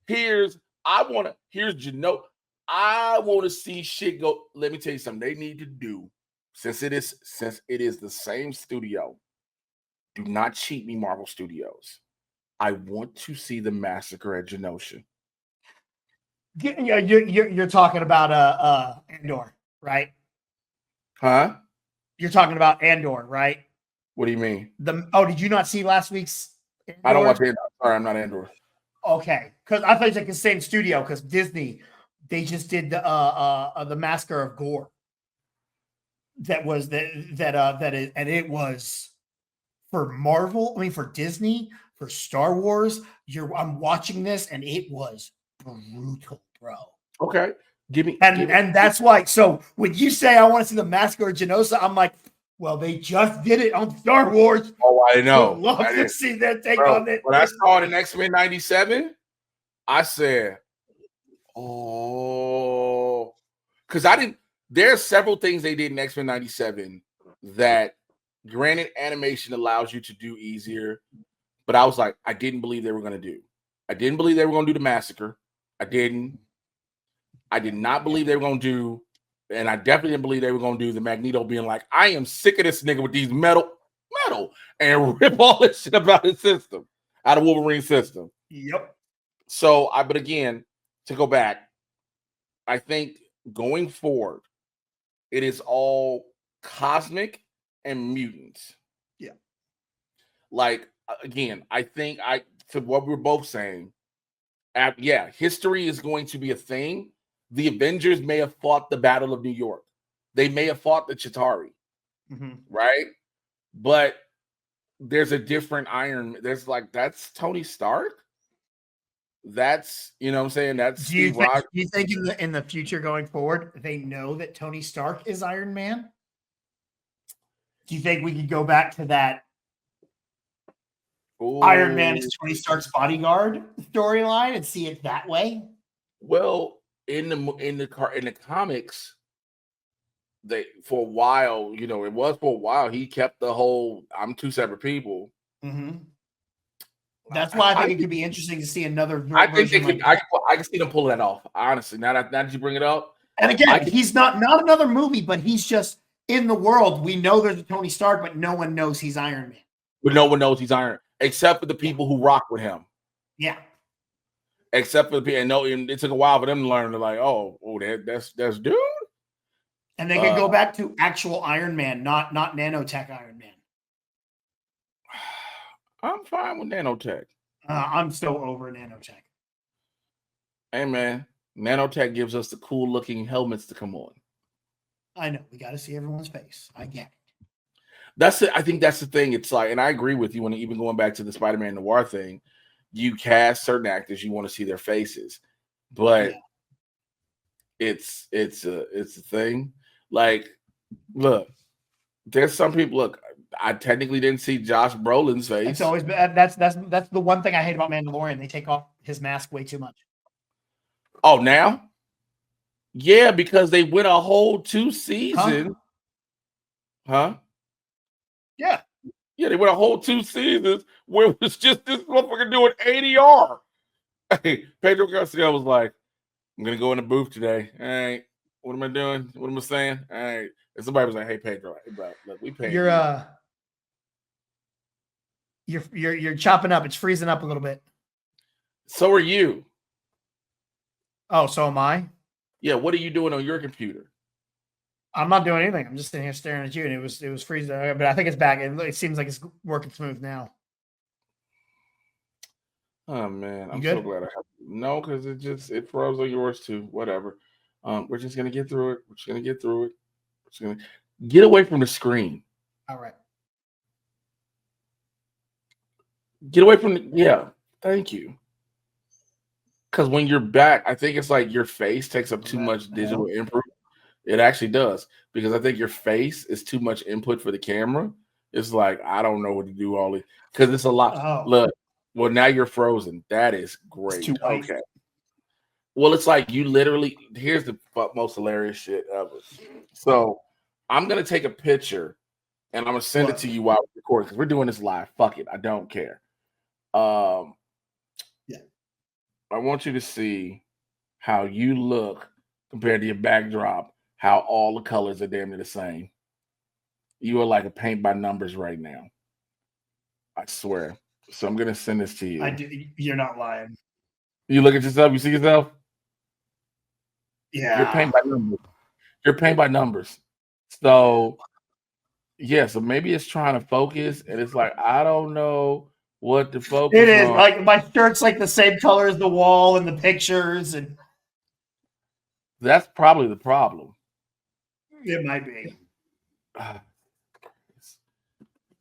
Here's I want to see shit go. Let me tell you something they need to do, since it is the same studio. Do not cheat me, Marvel Studios. I want to see the massacre at Genosha. You're talking about Andor, right? Huh? You're talking about Andor, right? What do you mean? Did you not see last week's Andor? I don't watch Andor. Sorry, I'm not Andor. Okay, because I thought it's like the same studio, because Disney, they just did the Massacre of Gore. That was and it was for Marvel. I mean, for Disney, for Star Wars. I'm watching this, and it was brutal, bro. Okay. And that's why. So when you say I want to see the Massacre of Genosha, I'm like, well, they just did it on Star Wars. Oh, I know. I'd love to see their take on it. When I saw it in XMEN 97, I said, oh, because there's several things they did in XMEN 97 that, granted, animation allows you to do easier, but I was like, I didn't believe they were going to do. I didn't believe they were going to do the massacre. I did not believe they were going to do, and I definitely didn't believe they were going to do the Magneto being like, I am sick of this nigga with these metal, and rip all this shit about his system, out of Wolverine's system. Yep. So, but again, to go back, I think going forward, it is all cosmic and mutants. Yeah. Like, again, I think to what we're both saying, history is going to be a thing. The Avengers may have fought the Battle of New York. They may have fought the Chitauri, right? But there's a different Iron. That's Tony Stark. That's, you know what I'm saying? That's Steve Rogers. Do you think in the future going forward, they know that Tony Stark is Iron Man? Do you think we could go back to that Iron Man is Tony Stark's bodyguard storyline and see it that way? Well, in the comics, for a while, he kept the whole I'm two separate people. Mm-hmm. That's why I think it could be interesting to see another. I think I can see them pull that off. Honestly, now that you bring it up, and again, he's not another movie, but he's just in the world. We know there's a Tony Stark, but no one knows he's Iron Man. But no one knows he's Iron, except for the people who rock with him. Yeah. Except for the people, and it took a while for them to learn. They're like, that's dude. And they could go back to actual Iron Man, not nanotech Iron Man. I'm fine with nanotech. I'm still over nanotech. Hey, man. Nanotech gives us the cool-looking helmets to come on. I know. We got to see everyone's face. I get it. That's it. I think that's the thing. It's like, and I agree with you when even going back to the Spider-Man noir thing, you cast certain actors, you want to see their faces, but Yeah. it's a thing. Like, look, there's some people. Look, I technically didn't see Josh Brolin's face. It's always been, that's the one thing I hate about Mandalorian. They take off his mask way too much. Oh, now? Yeah, because they went a whole 2 seasons. Huh? Yeah. Yeah, they went a whole 2 seasons where it was just this motherfucker doing ADR. Hey, Pedro Garcia was like, I'm gonna go in the booth today. All right, what am I doing? What am I saying? All right. And somebody was like, hey Pedro, hey bro, look, we paying you're chopping up. It's freezing up a little bit. So are you. Oh, so am I. Yeah, what are you doing on your computer? I'm not doing anything. I'm just sitting here staring at you, and it was freezing. But I think it's back. It seems like it's working smooth now. Oh man, I'm good? so glad I have no, because it froze on yours too. Whatever. We're just gonna get through it. We're just gonna get through it. We're just gonna get away from the screen. All right. Get away from the, yeah. Thank you. Because when you're back, I think it's like your face takes up too much digital input. It actually does, because I think your face is too much input for the camera. It's like, I don't know what to do all this, because it's a lot. Oh. Look, well, now you're frozen. That is great. Too white. Okay. Well, it's like you literally, here's the most hilarious shit ever. So I'm going to take a picture and I'm going to send it to you while we're recording, because we're doing this live. Fuck it. I don't care. Yeah. I want you to see how you look compared to your backdrop, how all the colors are damn near the same. You are like a paint by numbers right now. I swear. So I'm going to send this to you. I do. You're not lying. You look at yourself, you see yourself? Yeah. You're paint by numbers. You're paint by numbers. So, yeah, so maybe it's trying to focus, and it's like, I don't know what to focus on. It is. Like, my shirt's like the same color as the wall and the pictures, and that's probably the problem. It might be.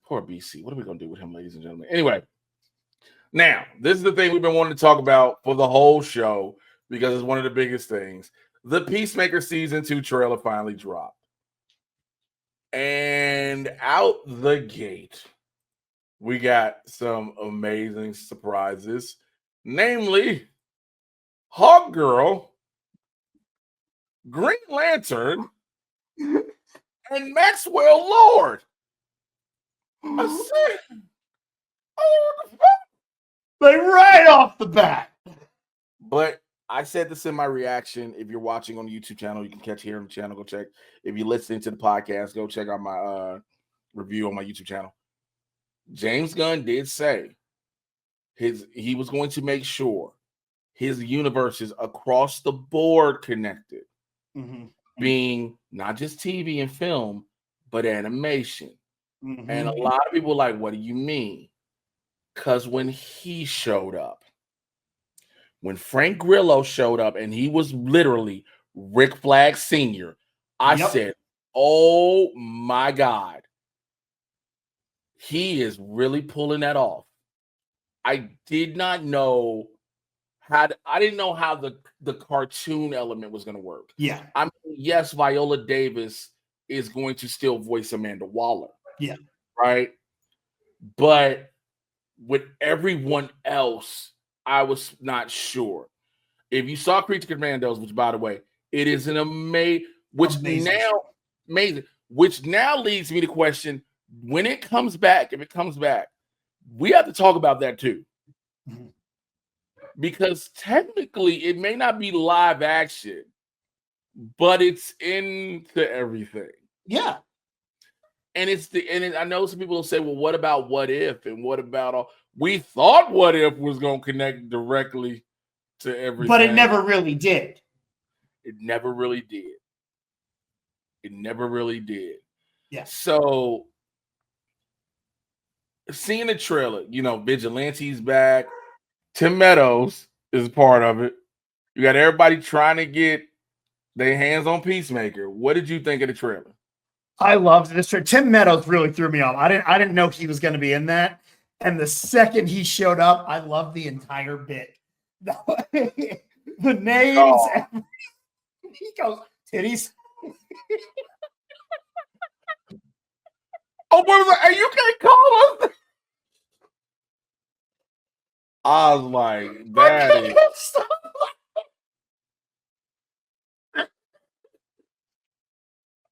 Poor BC. What are we going to do with him, ladies and gentlemen? Anyway, now, this is the thing we've been wanting to talk about for the whole show, because it's one of the biggest things. The Peacemaker Season 2 trailer finally dropped. And out the gate, we got some amazing surprises. Namely, Hawk Girl, Green Lantern, and Maxwell Lord. I said, oh, what the fuck? Like, right off the bat. But I said this in my reaction. If you're watching on the YouTube channel, you can catch here on the channel. Go check. If you're listening to the podcast, go check out my review on my YouTube channel. James Gunn did say he was going to make sure his universes across the board connected, being not just TV and film, but animation. And a lot of people were like, what do you mean? Because when he showed up, when Frank Grillo showed up, and he was literally Rick Flag Sr., I said, oh my God, he is really pulling that off. I did not know I didn't know how the cartoon element was going to work. Yeah. I mean, yes, Viola Davis is going to still voice Amanda Waller. Yeah. Right. But with everyone else, I was not sure. If you saw Creature Commandos, which, by the way, it is an amazing, which now leads me to question, when it comes back, if it comes back, we have to talk about that too. Because technically it may not be live action, but it's into everything. Yeah. And I know some people will say, well, what about What If? And what about all? We thought What If was going to connect directly to everything. But it never really did. It never really did. It never really did. Yeah. So seeing the trailer, Vigilante's back. Tim Meadows is part of it. You got everybody trying to get their hands on Peacemaker. What did you think of the trailer? I loved this. Tim Meadows really threw me off. I didn't know he was going to be in that. And the second he showed up, I loved the entire bit. The names. Oh. He goes, titties. Oh, boy, was like, hey, you can't call us. I was like, that is.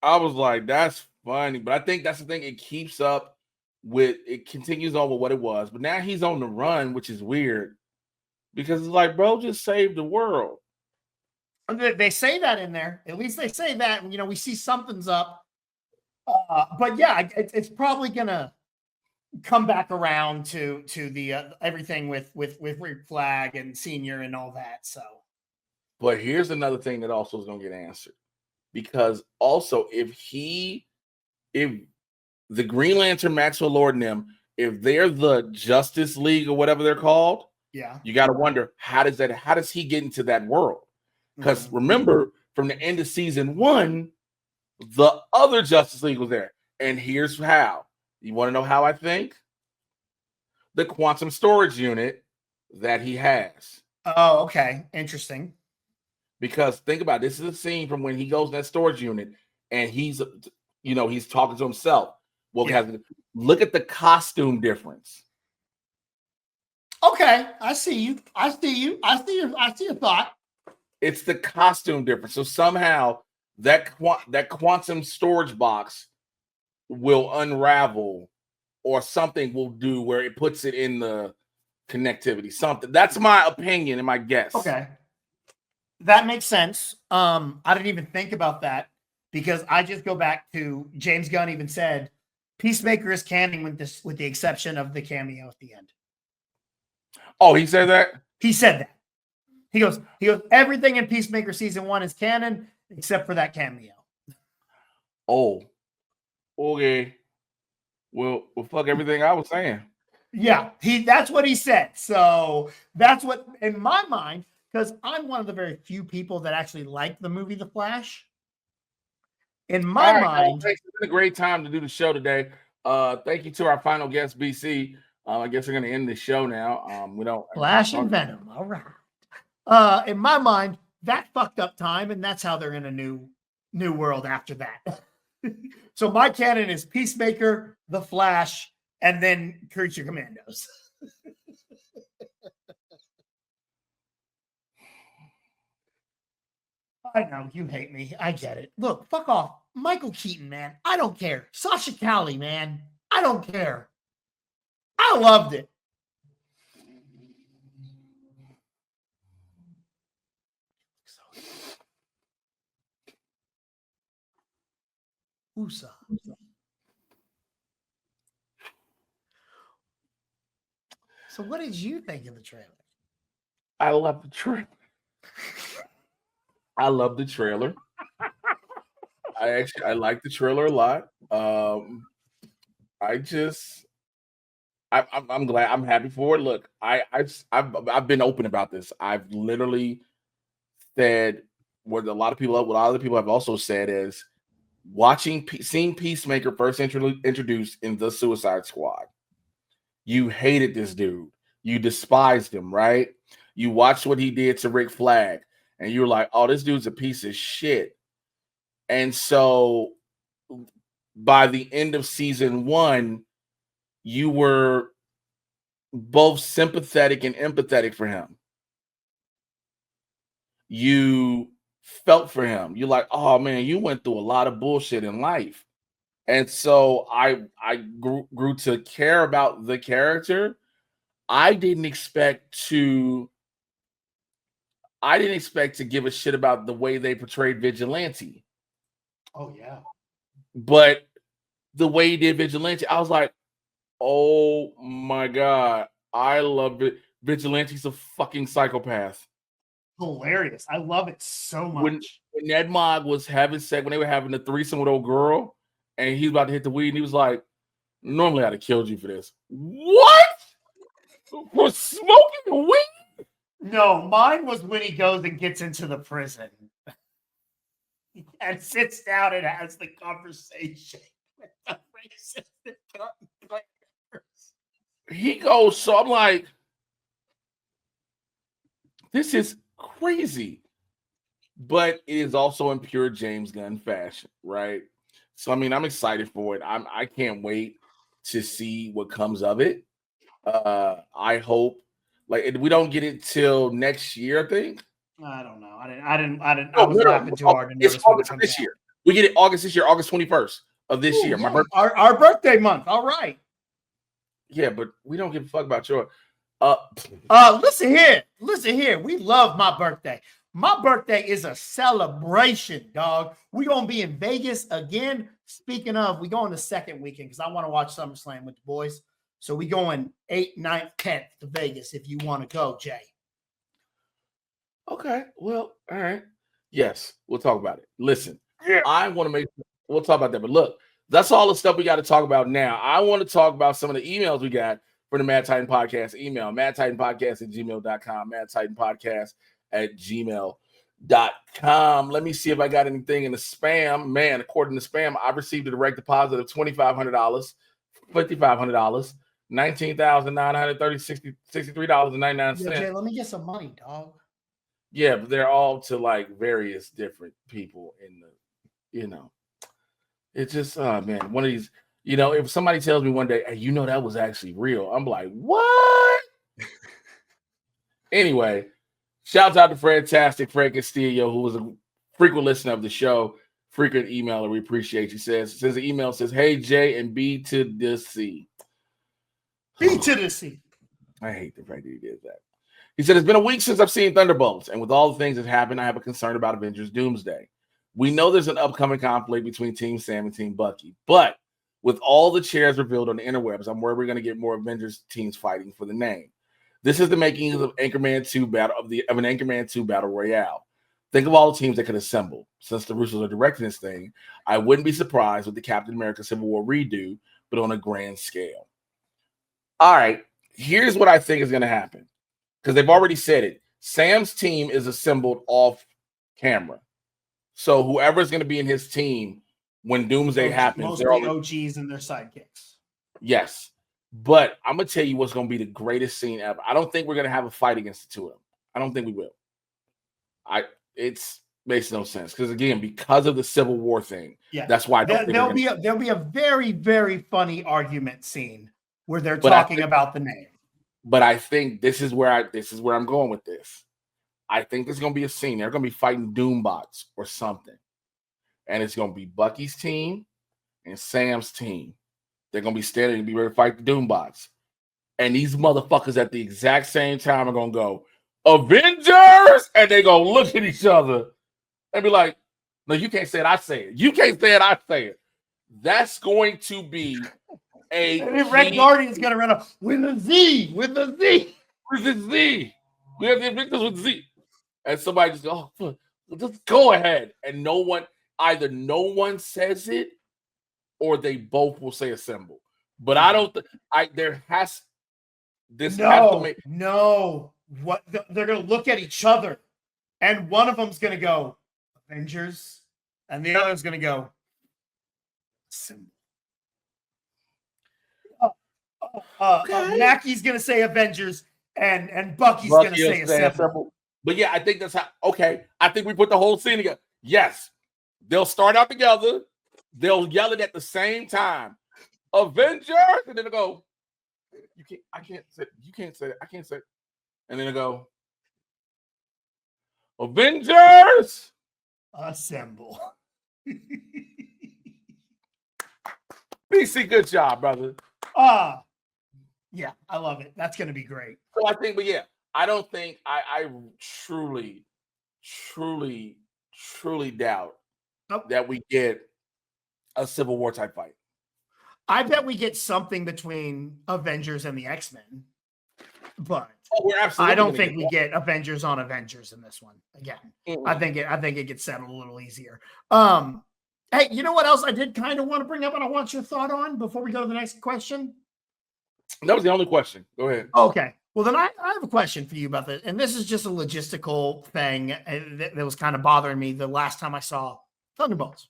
I was like, that's funny. But I think that's the thing. It keeps up with, it continues on with what it was. But now he's on the run, which is weird because it's like, bro, just save the world. They say that in there. At least they say that. We see something's up. But yeah, it's probably gonna come back around to the everything with Rick Flag and Senior and all that. So, but here's another thing that also is gonna get answered, because also if the Green Lantern, Maxwell Lord, and them, if they're the Justice League or whatever they're called, yeah, you got to wonder how does he get into that world? Because remember, from the end of season 1, the other Justice League was there. And here's how. You want to know how I think? The quantum storage unit that he has. Oh, okay. Interesting. Because think about it, this is a scene from when he goes in that storage unit and he's talking to himself. Well, look at the costume difference. Okay, I see you. I see your thought. It's the costume difference. So somehow that quantum storage box will unravel, or something will do where it puts it in the connectivity. Something. That's my opinion and my guess. Okay, that makes sense. I didn't even think about that because I just go back to James Gunn even said Peacemaker is canon with the exception of the cameo at the end. Oh, he said that? He said that. He goes, everything in Peacemaker season 1 is canon except for that cameo. Oh, okay. Well, fuck everything I was saying. Yeah, that's what he said. So that's what, in my mind, because I'm one of the very few people that actually like the movie The Flash. In my mind, it's been a great time to do the show today. Thank you to our final guest, BC. I guess we're going to end the show now. We don't Flash and Venom. All right. In my mind, that fucked up time, and that's how they're in a new world after that. So my canon is Peacemaker, The Flash, and then Creature Commandos. I know you hate me. I get it. Look, fuck off. Michael Keaton, man. I don't care. Sasha Calle, man. I don't care. I loved it. Usa. So what did you think of the trailer? I love the trailer. I love the trailer. I like the trailer a lot. I'm glad. I'm happy for it. Look, I've been open about this. I've literally said what other people have also said is seeing Peacemaker first introduced in the Suicide Squad. You hated this dude. You despised him, right? You watched what he did to Rick Flag, and you were like, "Oh, this dude's a piece of shit." And so, by the end of season 1, you were both sympathetic and empathetic for him. You felt for him. You're like, "Oh man, you went through a lot of bullshit in life." And so I grew to care about the character. I didn't expect to give a shit about the way they portrayed Vigilante. Oh yeah. But the way he did Vigilante, I was like, oh my God, I love it. Vigilante's a fucking psychopath. Hilarious. I love it so much. When Ned Mogg was having sex, when they were having the threesome with old girl, and he's about to hit the weed, and he was like, normally I'd have killed you for this. What? For smoking weed? No, mine was when he goes and gets into the prison. and sits down and has the conversation with the racist players. He goes, so I'm like, this is crazy. But it is also in pure James Gunn fashion, right? So I mean, I'm excited for it. I can't wait to see what comes of it. I hope like we don't get it till next year, I think. I don't know. I No, was laughing too hard to it's notice when it August of comes this out. year. We get it August this year, August 21st of this year. My Yeah, birthday. our birthday month. All right. Yeah, but we don't give a fuck about your Listen here. We love my birthday. My birthday is a celebration, dog. We're gonna be in Vegas again. Speaking of, we going the second weekend because I want to watch SummerSlam with the boys. So we going 8th, 9th, 10th to Vegas if you want to go, Jay. Okay, well, all right. Yes, we'll talk about it. Listen, Yeah. I want to make we'll talk about that. But look, that's all the stuff we got to talk about now. I want to talk about some of the emails we got for the Mad Titan Podcast email, madtitanpodcast@gmail.com, madtitanpodcast@gmail.com. Let me see if I got anything in the spam. Man, according to spam, I received a direct deposit of $2,500, $5,500, $19,963.99. Yo, Jay, let me get some money, dog. Yeah, but they're all to like various different people in the, it's just, man, one of these, if somebody tells me one day, hey, that was actually real, I'm like, what? Anyway, shouts out to Fantastic Frank Castillo, who was a frequent listener of the show, frequent emailer. We appreciate you. Sends the email, says, hey, Jay, and B to the C. B to the C. I hate the fact that he did that. He said, it's been a week since I've seen Thunderbolts, and with all the things that happened, I have a concern about Avengers Doomsday. We know there's an upcoming conflict between Team Sam and Team Bucky, but with all the chairs revealed on the interwebs, I'm worried we're going to get more Avengers teams fighting for the name. This is the making of Anchorman 2 battle of an Anchorman 2 battle royale. Think of all the teams that could assemble. Since the Russos are directing this thing, I wouldn't be surprised with the Captain America Civil War redo, but on a grand scale. All right, here's what I think is going to happen. Because they've already said it. Sam's team is assembled off camera. So whoever's going to be in his team when Doomsday happens, mostly they're all OGs and their sidekicks. Yes. But I'm going to tell you what's going to be the greatest scene ever. I don't think we're going to have a fight against the two of them. I don't think we will. It's makes no sense. Because again, because of the Civil War thing. Yeah. That's why there'll be a very, very funny argument scene where they're talking about the name. But I think this is where I'm going with this. I think there's going to be a scene. They're going to be fighting Doombots or something. And it's going to be Bucky's team and Sam's team. They're going to be standing and be ready to fight the Doombots. And these motherfuckers at the exact same time are going to go, Avengers! And they're going to look at each other and be like, no, you can't say it, I say it. You can't say it, I say it. That's going to be Red Guardian's gonna run up with a Z. With the Z. We have the Invictus with Z. And somebody just go, oh, just go ahead. And no one says it or they both will say assemble. But I don't there has this has to make what they're gonna look at each other and one of them's gonna go Avengers and the other's gonna go assemble. Mackey's gonna say Avengers and Bucky's gonna say assemble. But yeah, I think that's how. Okay, I think we put the whole scene together. Yes, they'll start out together. They'll yell it at the same time. Avengers, and then they'll go. I can't say. You can't say it. I can't say it. And then they'll go. Avengers, assemble. BC, good job, brother. Yeah, I love it. That's going to be great. So I think, but yeah, I don't think I truly doubt that we get a Civil War type fight. I bet we get something between Avengers and the X-Men, but I don't think we get Avengers on Avengers in this one again. Mm-hmm. I think it gets settled a little easier. Hey, you know what else I did kind of want to bring up and I want your thought on before we go to the next question? That was the only question. Go ahead. Okay. Well, then I have a question for you about this. And this is just a logistical thing that was kind of bothering me the last time I saw Thunderbolts.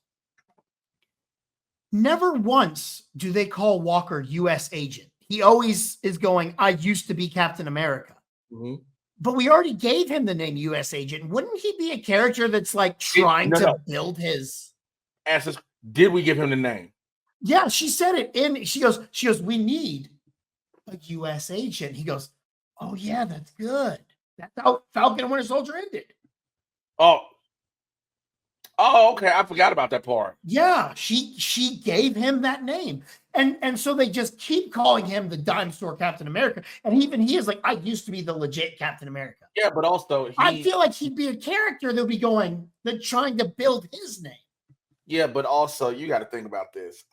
Never once do they call Walker U.S. agent. He always is going, I used to be Captain America. Mm-hmm. But we already gave him the name U.S. agent. Wouldn't he be a character that's like trying to build his... Answers, did we give him the name? Yeah, she said it. And she goes, we need a U.S. agent. He goes, oh, yeah, that's good. That's how Falcon and Winter Soldier ended. Oh, okay. I forgot about that part. Yeah, she gave him that name. And so they just keep calling him the dime store Captain America. And even he is like, I used to be the legit Captain America. Yeah, but also I feel like he'd be a character that would be going, they're trying to build his name. Yeah, but also you got to think about this.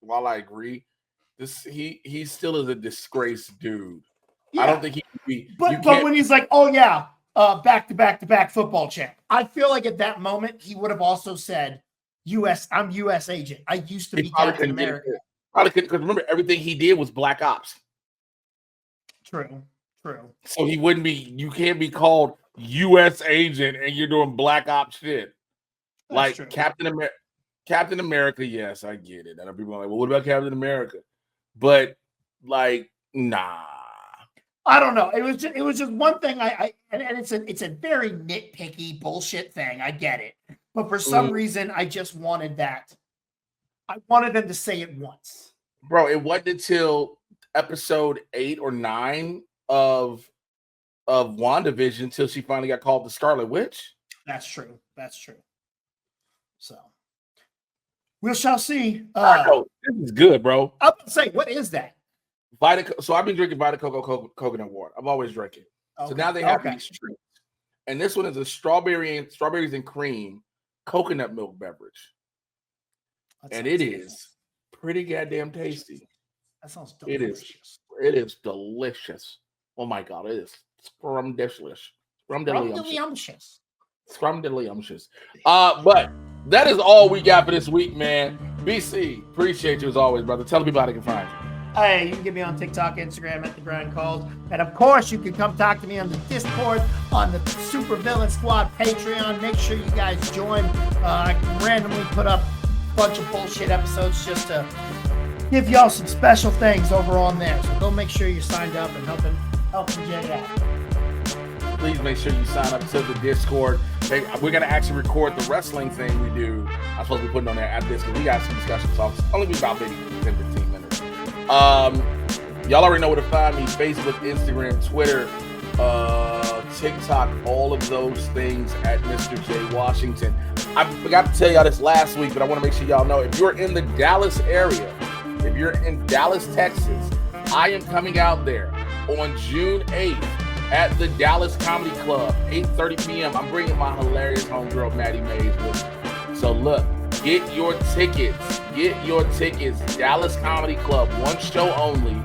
While I agree, he still is a disgraced dude. Yeah. I don't think he can be. But when he's like, oh yeah, back to back football champ, I feel like at that moment he would have also said, I'm U.S. agent. I used to be Captain America. Probably couldn't, because remember everything he did was Black Ops. True. So he wouldn't be. You can't be called U.S. agent and you're doing Black Ops shit. That's like true. Captain America, yes, I get it. And people are like, well, what about Captain America? But like, nah. I don't know. It was just one thing. And it's a very nitpicky bullshit thing. I get it, but for some reason, I just wanted that. I wanted them to say it once, bro. It wasn't until episode 8 or 9 of WandaVision until she finally got called the Scarlet Witch. That's true. So we shall see. This is good, bro. I would say, what is that? So I've been drinking Vita Coco coconut water. I've always drank it. Okay. So now they have these drinks. And this one is a strawberries and cream coconut milk beverage. And it is pretty goddamn tasty. That sounds delicious. It is delicious. Oh my God, it is scrumdiddlyumptious. But that is all we got for this week, man. BC, appreciate you as always, brother. Tell the people how they can find you. Hey, you can get me on TikTok, Instagram at The Grind Calls. And of course, you can come talk to me on the Discord, on the Super Villain Squad Patreon. Make sure you guys join. I randomly put up a bunch of bullshit episodes just to give y'all some special things over on there. So go make sure you're signed up and helping Jay out. Please make sure you sign up to the Discord. We're going to actually record the wrestling thing we do. I'm supposed to be putting on there at this because we got some discussion talks. Only be about maybe 10-15 minutes. Y'all already know where to find me: Facebook, Instagram, Twitter, TikTok, all of those things at Mr. J Washington. I forgot to tell y'all this last week, but I want to make sure y'all know, if you're in the Dallas area, if you're in Dallas, Texas, I am coming out there on June 8th at the Dallas Comedy Club, 8:30 p.m. I'm bringing my hilarious homegirl Maddie Mays with me. So look, get your tickets. Dallas Comedy Club, one show only.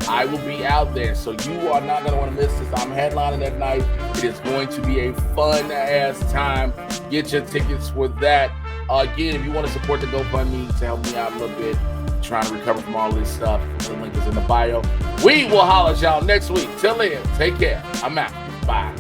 I will be out there, so you are not going to want to miss this. I'm headlining that night. It is going to be a fun-ass time. Get your tickets for that. Again, if you want to support the GoFundMe to help me out a little bit, trying to recover from all this stuff, the link is in the bio. We will holler at y'all next week. Till then, take care. I'm out. Bye.